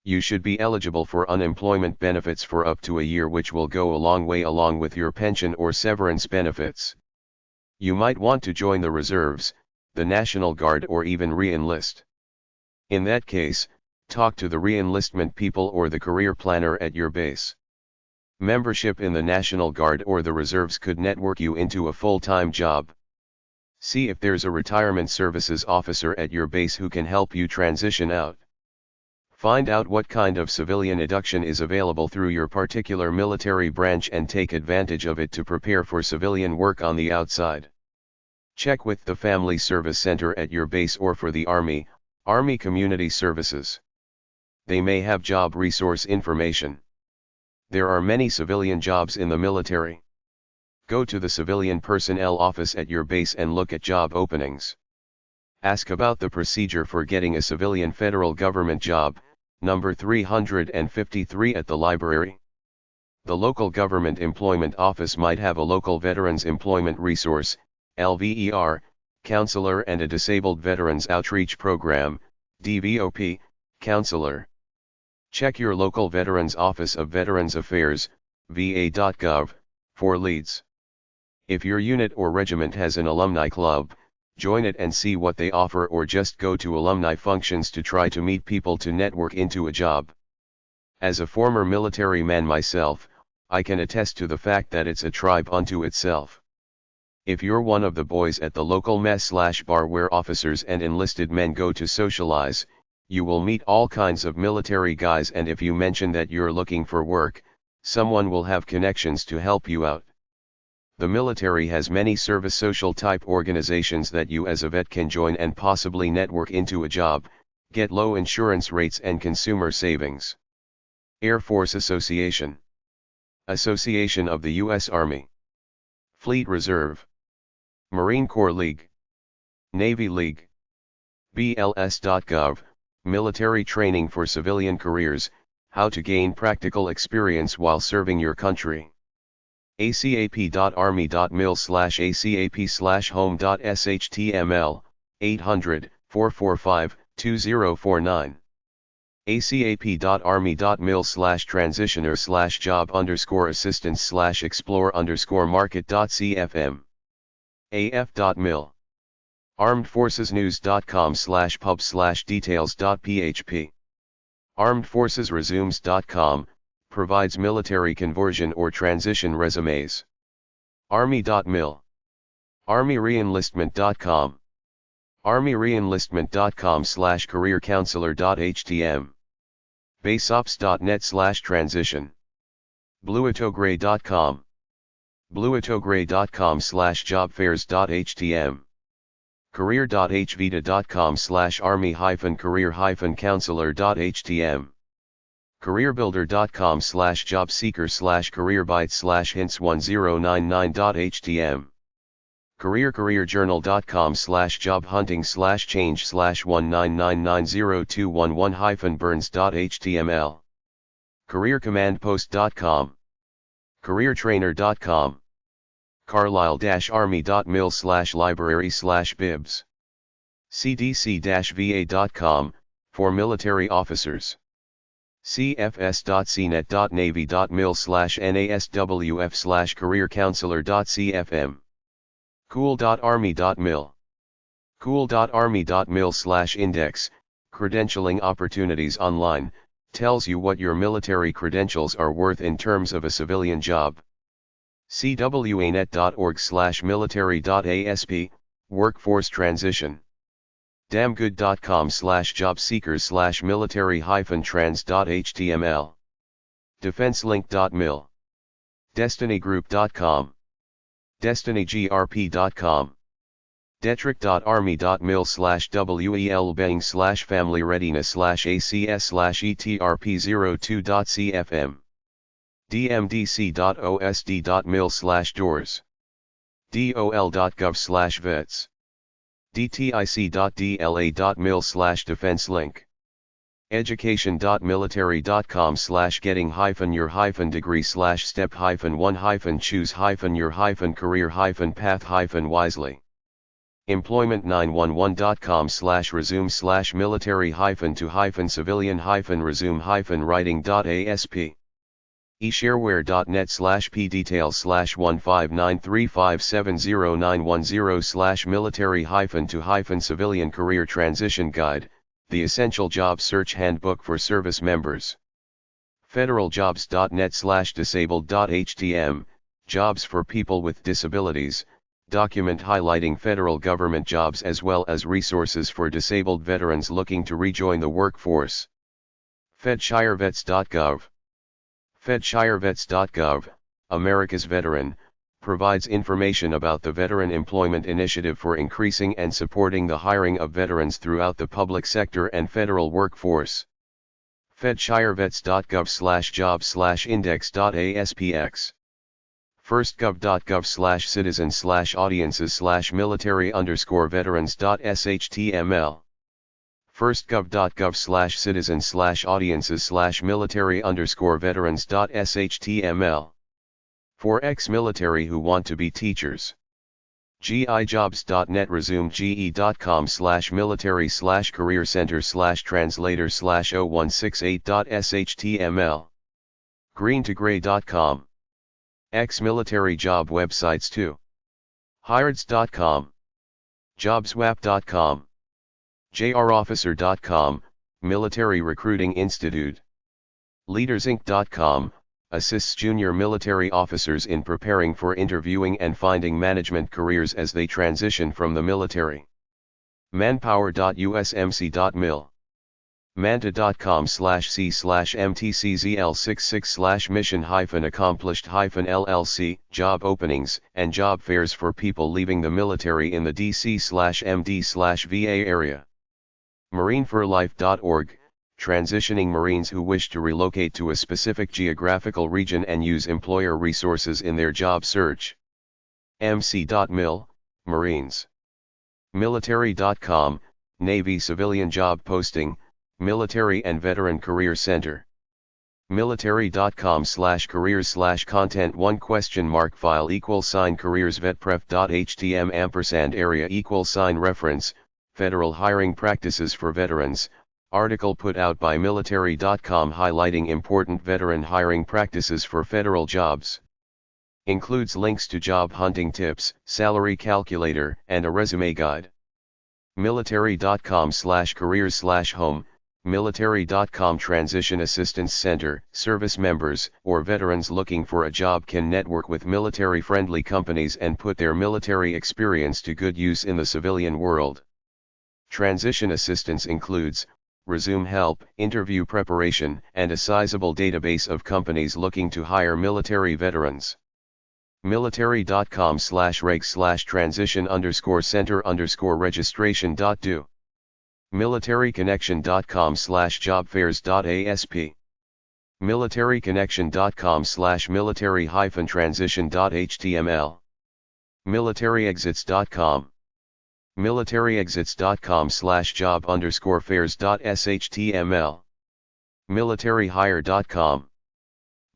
You should be eligible for unemployment benefits for up to a year, which will go a long way along with your pension or severance benefits. You might want to join the reserves, the National Guard, or even re-enlist. In that case, talk to the re-enlistment people or the career planner at your base. Membership in the National Guard or the reserves could network you into a full-time job. See if there's a retirement services officer at your base who can help you transition out. Find out what kind of civilian induction is available through your particular military branch and take advantage of it to prepare for civilian work on the outside. Check with the Family Service Center at your base or for the Army Community Services. They may have job resource information. There are many civilian jobs in the military. Go to the civilian personnel office at your base and look at job openings. Ask about the procedure for getting a civilian federal government job, number 353 at the library. The local government employment office might have a local Veterans Employment Resource, LVER, counselor and a Disabled Veterans Outreach Program, DVOP, counselor. Check your local Veterans Office of Veterans Affairs, va.gov, for leads. If your unit or regiment has an alumni club, join it and see what they offer, or just go to alumni functions to try to meet people to network into a job. As a former military man myself, I can attest to the fact that it's a tribe unto itself. If you're one of the boys at the local mess/bar where officers and enlisted men go to socialize, you will meet all kinds of military guys, and if you mention that you're looking for work, someone will have connections to help you out. The military has many service social type organizations that you as a vet can join and possibly network into a job, get low insurance rates and consumer savings. Air Force Association. Association of the U.S. Army. Fleet Reserve. Marine Corps League. Navy League. BLS.gov, Military Training for Civilian Careers, How to Gain Practical Experience While Serving Your Country. acap.army.mil/acap/home.shtml, 800-445-2049. acap.army.mil/transitioner/job_assistance/explore_market.cfm. af.mil. armedforcesnews.com/pub/details.php. armedforcesresumes.com provides military conversion or transition resumes. army.mil. armyreenlistment.com. armyreenlistment.com/careercounselor.htm. baseops.net/transition. blueatogray.com. blueatogray.com/jobfairs.htm. career.hvita.com/army-career-counselor.htm. careerbuilder.com/jobseeker/careerbytes/hints1099.htm. careerjournal.com/jobhunting/change/199902111-burns.html. careercommandpost.com. careertrainer.com. carlisle-army.mil/library/bibs. cdc-va.com, for military officers. cfs.cnet.navy.mil/naswf/careercounselor.cfm. cool.army.mil. cool.army.mil/index, credentialing opportunities online, tells you what your military credentials are worth in terms of a civilian job. cwanet.org/military.asp, workforce transition. damngood.com/jobseekers/military-trans.html. defenselink.mil. destinygroup.com. destinygrp.com. detrick.army.mil/welbang/family-readiness/acs/etrp02.cfm. dmdc.osd.mil/doors. dol.gov/vets. dtic.dla.mil/defenselink. education.military.com/getting-your-one-choose-your-career-path-wisely. employment911.com/resume/military-to-civilian-resume-writing.asp. eshareware.net/pdetails/15935709110/military-to-civilian career transition guide, the essential job search handbook for service members. federaljobs.net/disabled.htm, jobs for people with disabilities, document highlighting federal government jobs as well as resources for disabled veterans looking to rejoin the workforce. fedshirevets.gov. fedshirevets.gov, America's Veteran, provides information about the Veteran Employment Initiative for increasing and supporting the hiring of veterans throughout the public sector and federal workforce. fedshirevets.gov/jobs/index.aspx. firstgov.gov/citizens/audiences/military_veterans.shtml. firstgov.gov/citizens/audiences/military_veterans.shtml. For ex-military who want to be teachers. gijobs.net. resumege.com/military/career center/translator/0168.shtml. greentogray.com. Ex-military job websites too. hireds.com. jobswap.com. jrofficer.com, Military Recruiting Institute. leadersinc.com, assists junior military officers in preparing for interviewing and finding management careers as they transition from the military. manpower.usmc.mil. manta.com/c/mtczl66/mission-accomplished-llc, job openings and job fairs for people leaving the military in the DC/MD/VA area. marineforlife.org, transitioning Marines who wish to relocate to a specific geographical region and use employer resources in their job search. mc.mil, Marines. military.com, Navy civilian job posting, Military and Veteran Career Center. military.com/careers/content 1 ? File =careers vetpref.htm &area =reference, Federal Hiring Practices for Veterans, Article put out by military.com highlighting important veteran hiring practices for federal jobs. Includes links to job hunting tips, salary calculator, and a resume guide. Military.com/careers/home, Military.com Transition Assistance Center. Service members or veterans looking for a job can network with military-friendly companies and put their military experience to good use in the civilian world. Transition assistance includes resume help, interview preparation, and a sizable database of companies looking to hire military veterans. Military.com/reg/transition_center_registration.do. militaryconnection.com/jobfairs.asp. militaryconnection.com/military-transition.html. militaryexits.com. militaryexits.com/job_fairs.shtml. militaryhire.com.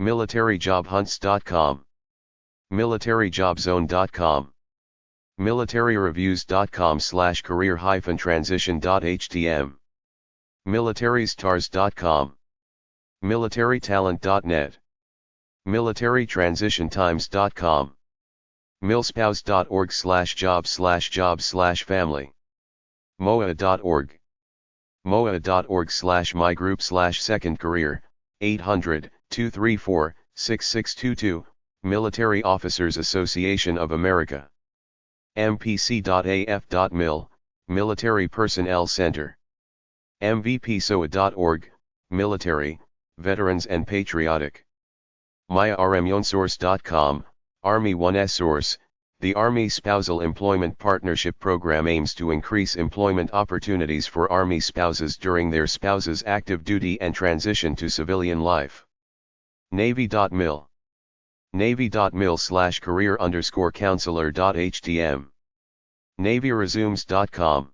militaryjobhunts.com. militaryjobzone.com. militaryreviews.com/career-transition.htm. militarystars.com. militarytalent.net. militarytransitiontimes.com. milspouse.org/job/family. moa.org. moa.org/mygroup/second-career, 800-234-6622, Military Officers Association of America. mpc.af.mil, Military Personnel Center. mvpsoa.org, Military, Veterans and Patriotic. myarmyonsource.com, Army 1S Source. The Army Spousal Employment Partnership Program aims to increase employment opportunities for Army spouses during their spouse's active duty and transition to civilian life. Navy.mil. Navy.mil/career_counselor.htm. NavyResumes.com.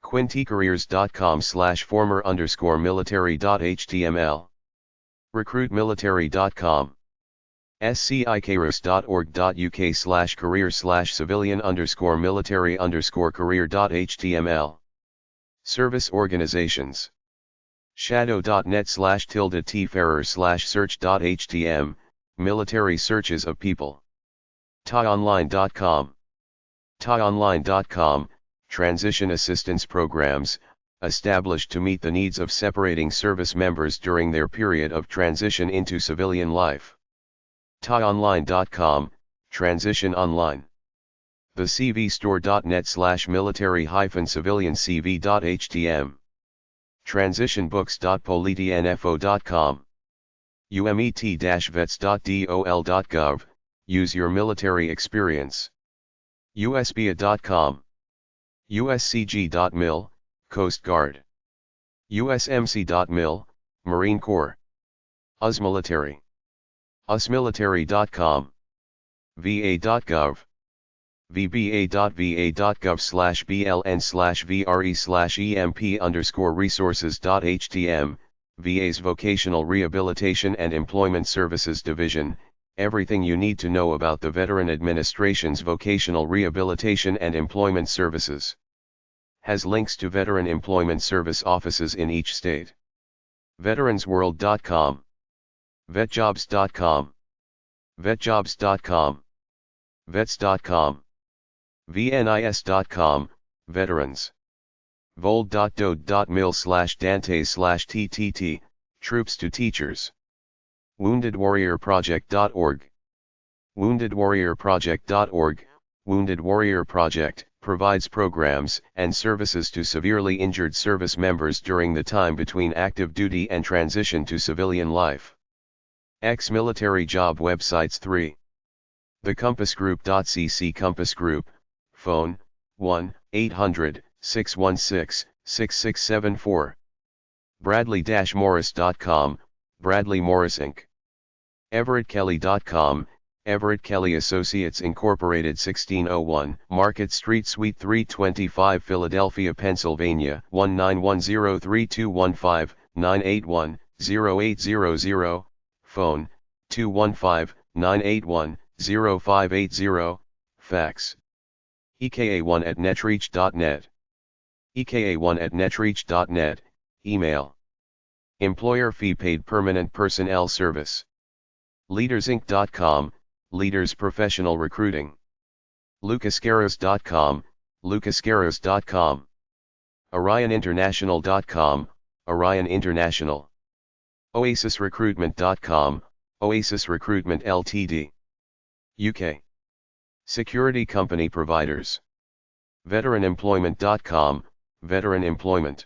QuintyCareers.com/former_military.html. RecruitMilitary.com. scikairos.org.uk/career/civilian_military_career.html. Service organizations. shadow.net/t-ferrer/search.htm, military searches of people. TIEonline.com. TIEonline.com, transition assistance programs, established to meet the needs of separating service members during their period of transition into civilian life. TIEonline.com, transition online. thecvstore.net/military-civilian-cv.htm. transitionbooks.politianfo.com. umet-vets.dol.gov, use your military experience. usbia.com. uscg.mil, Coast Guard. usmc.mil, Marine Corps. usmilitary. usmilitary.com. va.gov. vba.va.gov/bln/vre/emp_resources.htm, VA's Vocational Rehabilitation and Employment Services Division, everything you need to know about the Veteran Administration's Vocational Rehabilitation and Employment Services. Has links to Veteran Employment Service offices in each state. Veteransworld.com. vetjobs.com. vetjobs.com. vets.com. vnis.com, veterans. vold.dode.mil/dantes/ttt, troops to teachers. woundedwarriorproject.org. woundedwarriorproject.org, Wounded Warrior Project, provides programs and services to severely injured service members during the time between active duty and transition to civilian life. Ex-military job websites. 3. TheCompassGroup.cc. Compass Group, phone, 1-800-616-6674. Bradley-Morris.com, Bradley Morris Inc. EverettKelly.com, Everett Kelly Associates Incorporated, 1601 Market Street, Suite 325, Philadelphia, Pennsylvania, 1910-3215-981-0800, phone, 215-981-0580, fax. EKA1@netreach.net. EKA1@netreach.net, Email. Employer fee paid permanent personnel service. Leadersinc.com, Leaders Professional Recruiting. lucascarros.com, lucascarros.com. orioninternational.com, Orion International. oasisrecruitment.com, Oasis Recruitment Ltd. UK. Security company providers. veteranemployment.com, Veteran Employment.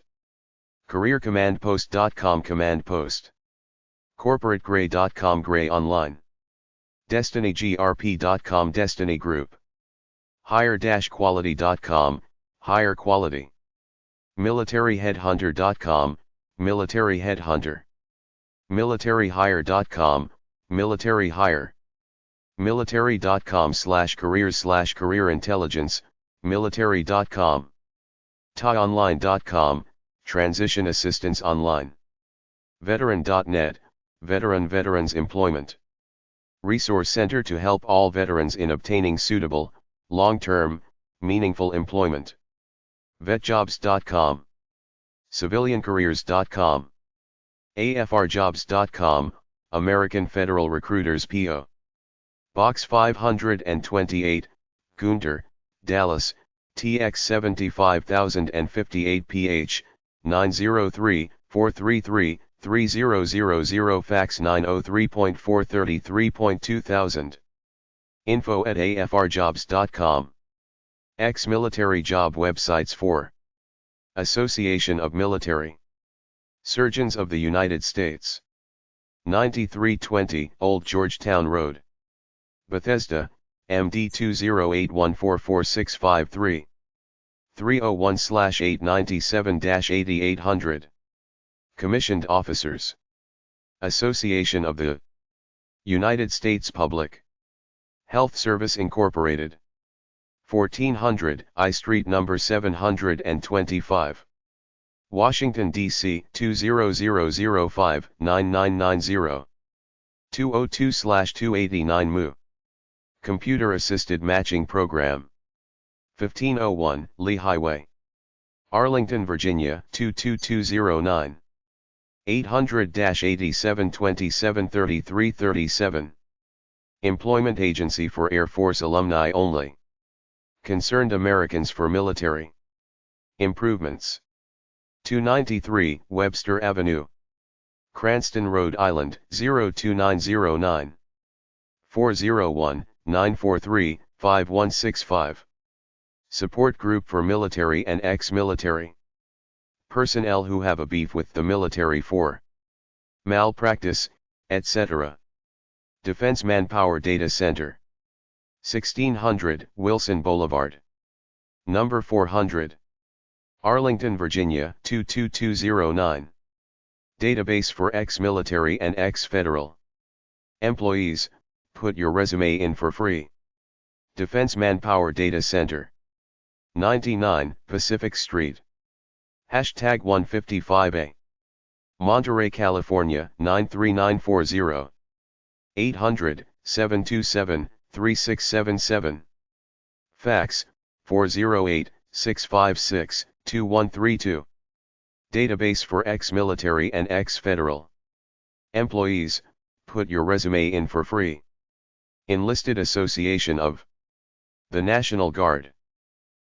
careercommandpost.com, Command Post. corporategray.com, Gray Online. destinygrp.com, Destiny Group. hire-quality.com, Hire Quality. militaryheadhunter.com, Military Headhunter. militaryhire.com, Military Hire. military.com/careers/career intelligence, military.com. TIEonline.com, Transition Assistance Online. Veteran.net, Veterans Employment. Resource Center to help all veterans in obtaining suitable, long-term, meaningful employment. vetjobs.com. civiliancareers.com. afrjobs.com, American Federal Recruiters P.O. Box 528, Gunter, Dallas, TX 75058 PH, 903-433-3000, fax 903.433.2000. info@afrjobs.com. Ex-military job websites for Association of Military Surgeons of the United States. 9320 Old Georgetown Road, Bethesda, MD 208144653. 301/897-8800. Commissioned Officers. Association of the United States Public Health Service Incorporated. 1400 I Street No. 725. Washington, D.C. 20005-9990. 202/289 MU. Computer Assisted Matching Program. 1501 Lee Highway, Arlington, Virginia 22209. 800-8727-3337. Employment Agency for Air Force Alumni Only. Concerned Americans for Military Improvements. 293 Webster Avenue, Cranston, Rhode Island 02909. 401-943-5165. Support Group for Military and Ex-Military Personnel who have a beef with the military for malpractice, etc. Defense Manpower Data Center. 1600 Wilson Boulevard, number 400. Arlington, Virginia 22209. Database for ex-military and ex-federal employees. Put your resume in for free. Defense Manpower Data Center. 99 Pacific Street. Hashtag 155A. Monterey, California 93940. 800-727-3677. Fax 408-656-2132. Database for ex-military and ex-federal employees. Put your resume in for free. Enlisted Association of the National Guard.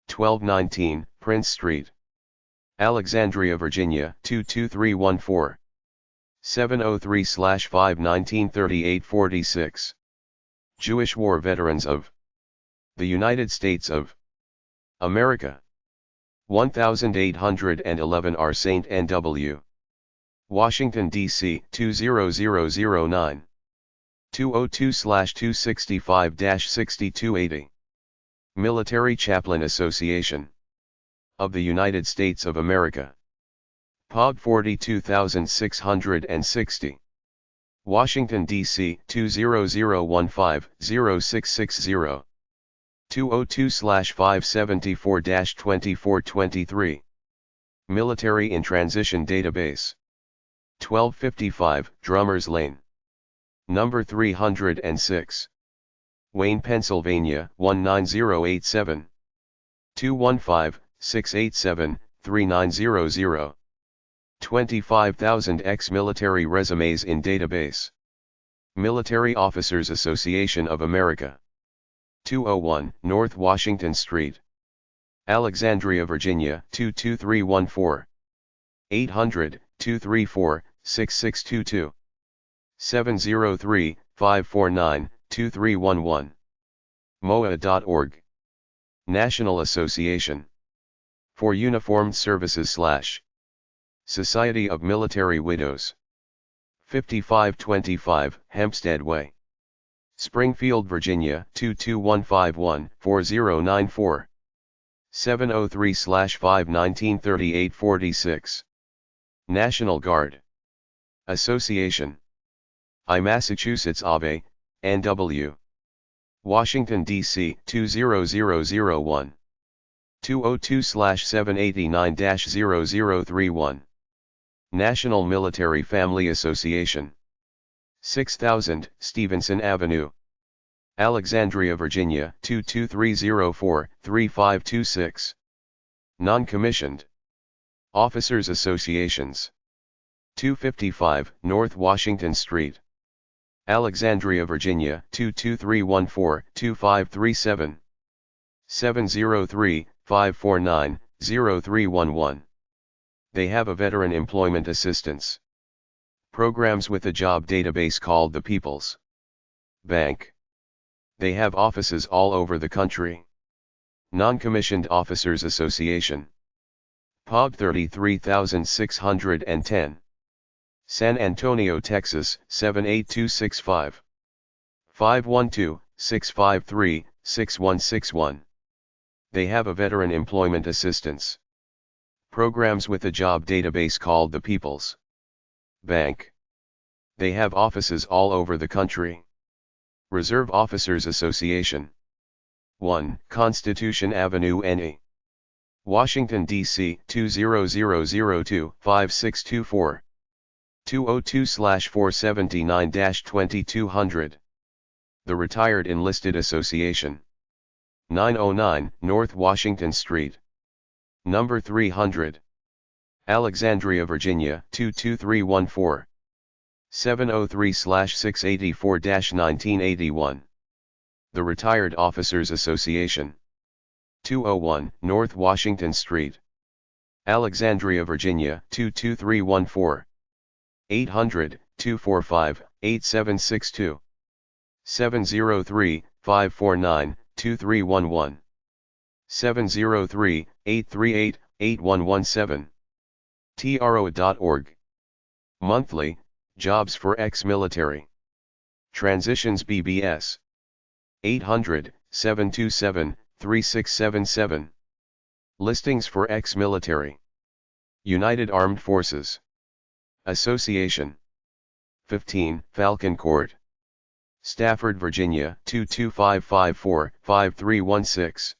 1219 Prince Street, Alexandria, Virginia 22314. 703/5/1938-46. Jewish War Veterans of the United States of America. 1811 R. St. N.W. Washington, D.C. 20009. 202/265-6280. Military Chaplain Association of the United States of America. POB 42660. Washington, D.C. 20015-0660. 202/574-2423. Military in Transition Database. 1255 Drummers Lane, number 306. Wayne, Pennsylvania 19087. 215-687-3900. 25,000 ex-military resumes in database. Military Officers Association of America. 201 North Washington Street, Alexandria, Virginia 22314. 800-234-6622. 703-549-2311. MOA.org. National Association for Uniformed Services / Society of Military Widows. 5525 Hempstead Way, Springfield, Virginia 22151-4094. 703/5193846. National Guard Association. I Massachusetts Ave, NW. Washington, D.C. 20001. 202/789-0031. National Military Family Association. 6000 Stevenson Avenue, Alexandria, Virginia 22304-3526. Non-commissioned Officers Associations. 255 North Washington Street, Alexandria, Virginia 22314-2537. 703-549-0311. They have a veteran employment assistance programs with a job database called the People's Bank. They have offices all over the country. Non-Commissioned Officers Association. POB 33610. San Antonio, Texas 78265. 512-653-6161. They have a veteran employment assistance programs with a job database called the People's Bank. They have offices all over the country. Reserve Officers Association. 1 Constitution Avenue, NE. Washington, D.C. 20002-5624. 202/479-2200. The Retired Enlisted Association. 909 North Washington Street, number 300. Alexandria, Virginia 22314. 703/684-1981. The Retired Officers Association. 201 North Washington Street, Alexandria, Virginia 22314. 800-245-8762. 703-549-2311. 703-838-8117. TRO.org. Monthly, Jobs for Ex-Military. Transitions BBS. 800-727-3677. Listings for ex-military. United Armed Forces Association. 15 Falcon Court, Stafford, Virginia 22554-5316.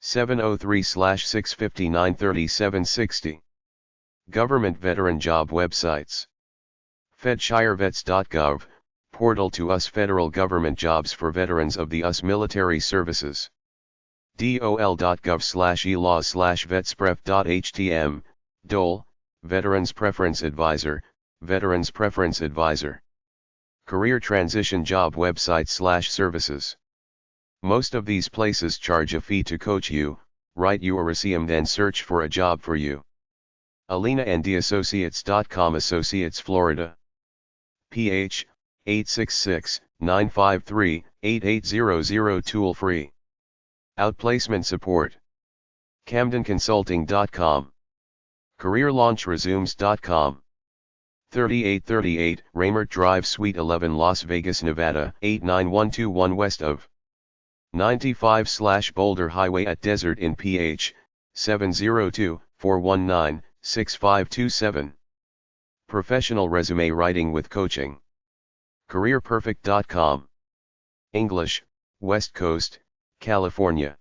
703/659-3760. Government Veteran Job Websites. FedShireVets.gov, portal to US federal government jobs for veterans of the US military services. dol.gov/elaws/vetspref.htm, DOL, Veterans Preference Advisor, Veterans Preference Advisor. Career Transition Job Website/services. Most of these places charge a fee to coach you, write you a resume, then search for a job for you. AlenaandAssociates.com, Associates, Florida. PH, 866-953-8800, tool free. Outplacement Support. CamdenConsulting.com. CareerLaunchResumes.com. 3838 Raymert Drive, Suite 11, Las Vegas, Nevada 89121, west of 95/Boulder Highway at Desert Inn, PH, 702-419-6527. Professional Resume Writing with Coaching. CareerPerfect.com. English, West Coast, California.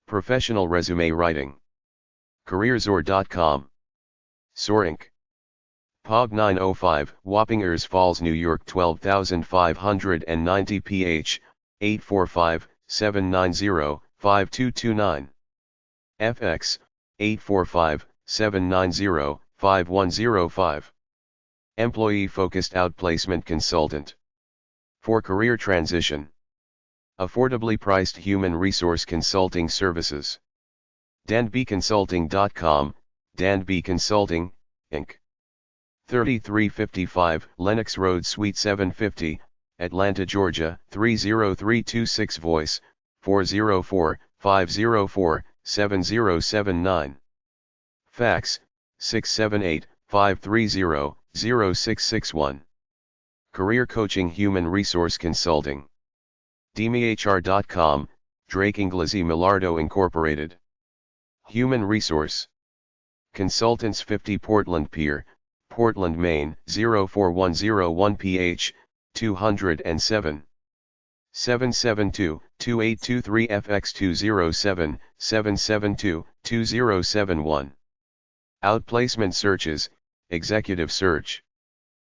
Professional Resume Writing. CareerZoar.com. SOAR Inc. POG 905, Wappingers Falls, New York 12590, PH, 845-790-5229. FX, 845-790-5229. 5105. Employee-focused outplacement consultant. For career transition. Affordably priced human resource consulting services. danbyconsulting.com, Danby Consulting, Inc. 3355 Lenox Road Suite 750, Atlanta, Georgia, 30326. Voice, 404-504-7079. Fax, 678-530-0661. Career Coaching Human Resource Consulting. DMEHR.com, Drake Inglesi Millardo Incorporated. Human Resource Consultants 50 Portland Pier, Portland, Maine, 04101 PH, 207. 772-2823 FX 207-772-2071. Outplacement Searches, Executive Search.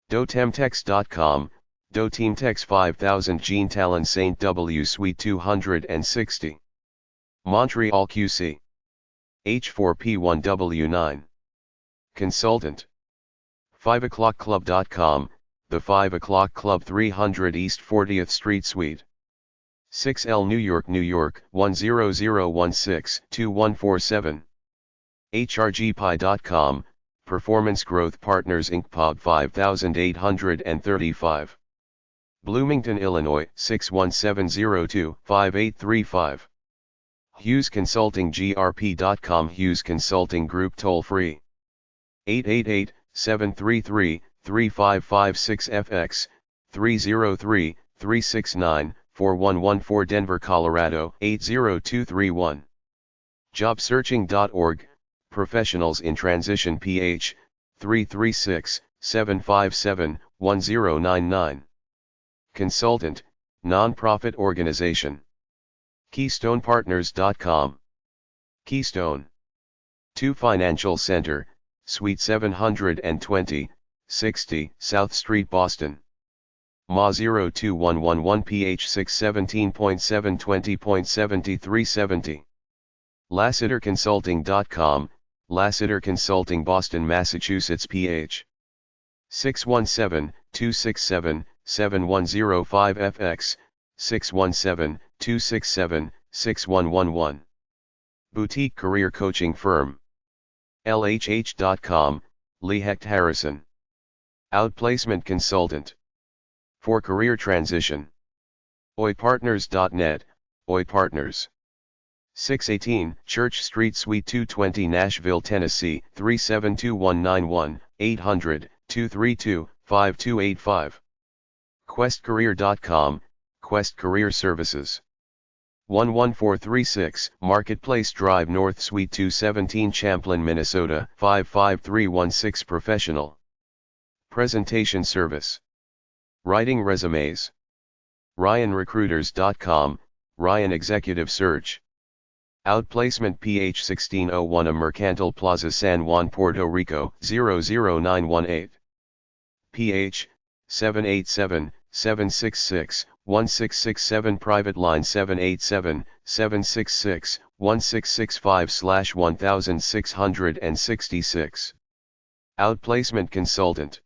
dotemtex.com, doteamtex 5000 Jean Talon St. W Suite 260. Montreal QC. H4P1W9. Consultant. 5o'clockclub.com, The 5 O'Clock Club 300 East 40th Street Suite. 6L New York, New York, 10016-2147. HRGPI.com, Performance Growth Partners Inc. POB 5835. Bloomington, Illinois, 61702-5835. Hughes Consulting GRP.com. Hughes Consulting Group toll free. 888-733-3556 FX, 303-369-4114. Denver, Colorado, 80231. Jobsearching.org, Professionals in Transition PH, 336-757-1099. Consultant, Nonprofit Organization. KeystonePartners.com. Keystone 2 Financial Center, Suite 720, 60 South Street, Boston. MA 02111 PH 617.720.7370. LassiterConsulting.com, Lassiter Consulting, Boston, Massachusetts, PH 617-267-7105 FX, 617-267-6111. Boutique Career Coaching Firm. LHH.com, Lee Hecht Harrison. Outplacement Consultant. For career transition. OIPartners.net, OI Partners. 618 Church Street Suite 220 Nashville, Tennessee, 372191, 800-232-5285. QuestCareer.com, Quest Career Services. 11436 Marketplace Drive North Suite 217 Champlin, Minnesota, 55316. Professional Presentation Service. Writing Resumes. RyanRecruiters.com, Ryan Executive Search. Outplacement PH 1601 A Mercantil Plaza, San Juan, Puerto Rico, 00918. PH 787-766-1667. Private line 787-766-1665/1666. Outplacement Consultant.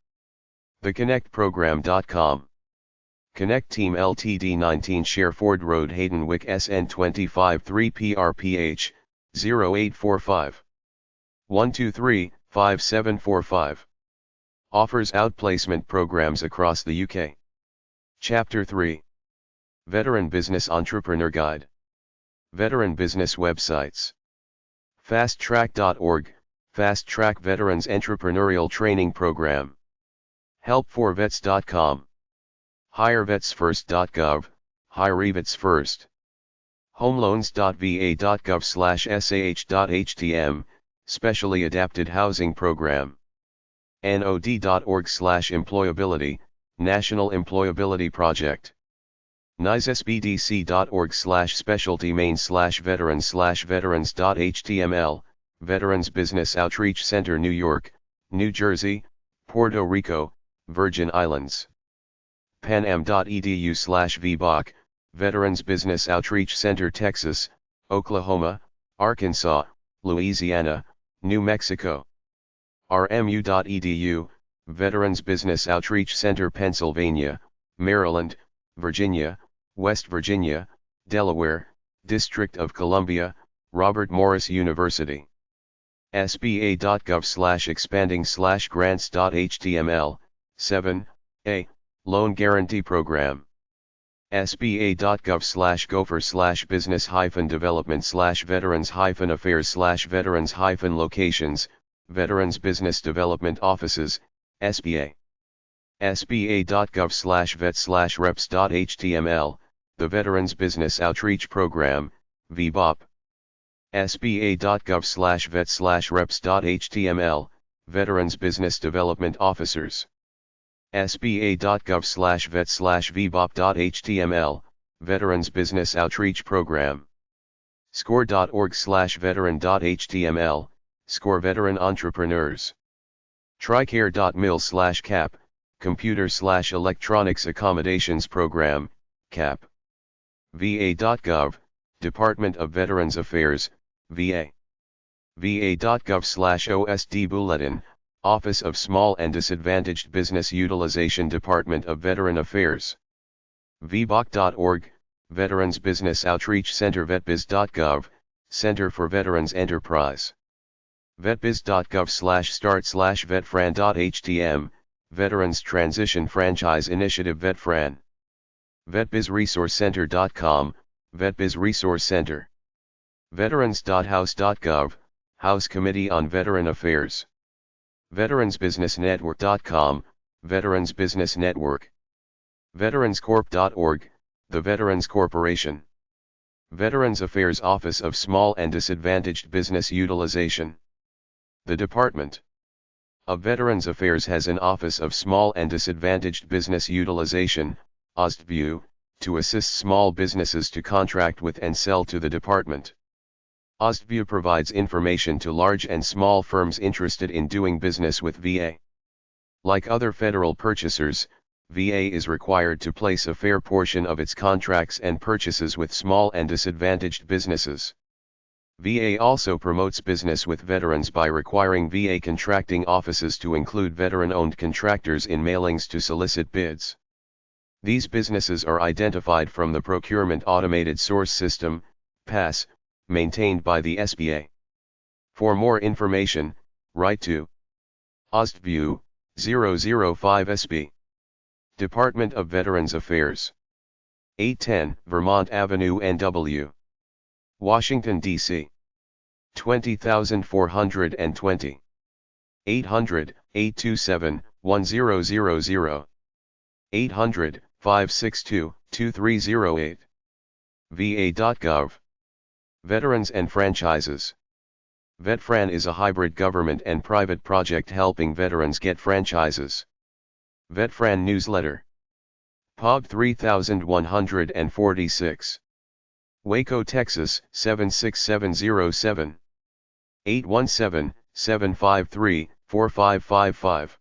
TheConnectProgram.com. Connect Team Ltd. 19 Sherford Road, Haydenwick, SN 25 3 PRPH 0845 123 5745. Offers outplacement programs across the UK. Chapter 3. Veteran Business Entrepreneur Guide. Veteran Business Websites. FastTrack.org, Fast Track Veterans Entrepreneurial Training Program. HelpForVets.com. HireVetsFirst.gov, HireVetsFirst. HomeLoans.va.gov/sah.htm, Specially Adapted Housing Program. NOD.org/employability, National Employability Project. NYSEBDC.org/specialty main/veterans/veterans.html, Veterans Business Outreach Center, New York, New Jersey, Puerto Rico, Virgin Islands. panam.edu/VBOC, Veterans Business Outreach Center, Texas, Oklahoma, Arkansas, Louisiana, New Mexico. rmu.edu, Veterans Business Outreach Center, Pennsylvania, Maryland, Virginia, West Virginia, Delaware, District of Columbia, Robert Morris University. sba.gov/expanding/grants.html, 7a, Loan Guarantee Program. sba.gov/gopher/business-development/veterans-affairs/veterans-locations, Veterans Business Development Offices, SBA. sba.gov/vet/reps.html, the Veterans Business Outreach Program, VBOP. sba.gov/vet/reps.html, Veterans Business Development Officers. sba.gov/vet/vbop.html, Veterans Business Outreach Program. score.org/veteran.html, Score Veteran Entrepreneurs. tricare.mil/cap, Computer/Electronics Accommodations Program, CAP. va.gov, Department of Veterans Affairs, VA. va.gov/OSD Bulletin, Office of Small and Disadvantaged Business Utilization, Department of Veteran Affairs. vboc.org, Veterans Business Outreach Center. vetbiz.gov, Center for Veterans Enterprise. vetbiz.gov/start/vetfran.htm, Veterans Transition Franchise Initiative VetFran. vetbizresourcecenter.com, Vetbiz Resource Center. veterans.house.gov, House Committee on Veteran Affairs. veteransbusinessnetwork.com, Veterans Business Network. veteranscorp.org, the Veterans Corporation. Veterans Affairs Office of Small and Disadvantaged Business Utilization. The Department of Veterans Affairs has an Office of Small and Disadvantaged Business Utilization, OSDBU, to assist small businesses to contract with and sell to the department. OSDBU provides information to large and small firms interested in doing business with VA. Like other federal purchasers, VA is required to place a fair portion of its contracts and purchases with small and disadvantaged businesses. VA also promotes business with veterans by requiring VA contracting offices to include veteran-owned contractors in mailings to solicit bids. These businesses are identified from the Procurement Automated Source System, PAS, maintained by the SBA. For more information, write to OSDBU, 005 SB. Department of Veterans Affairs. 810 Vermont Avenue, NW. Washington, D.C. 20420. 800-827-1000. 800-562-2308. va.gov. Veterans and Franchises. VetFran is a hybrid government and private project helping veterans get franchises. VetFran Newsletter. POB 3146. Waco, Texas 76707. 817-753-4555.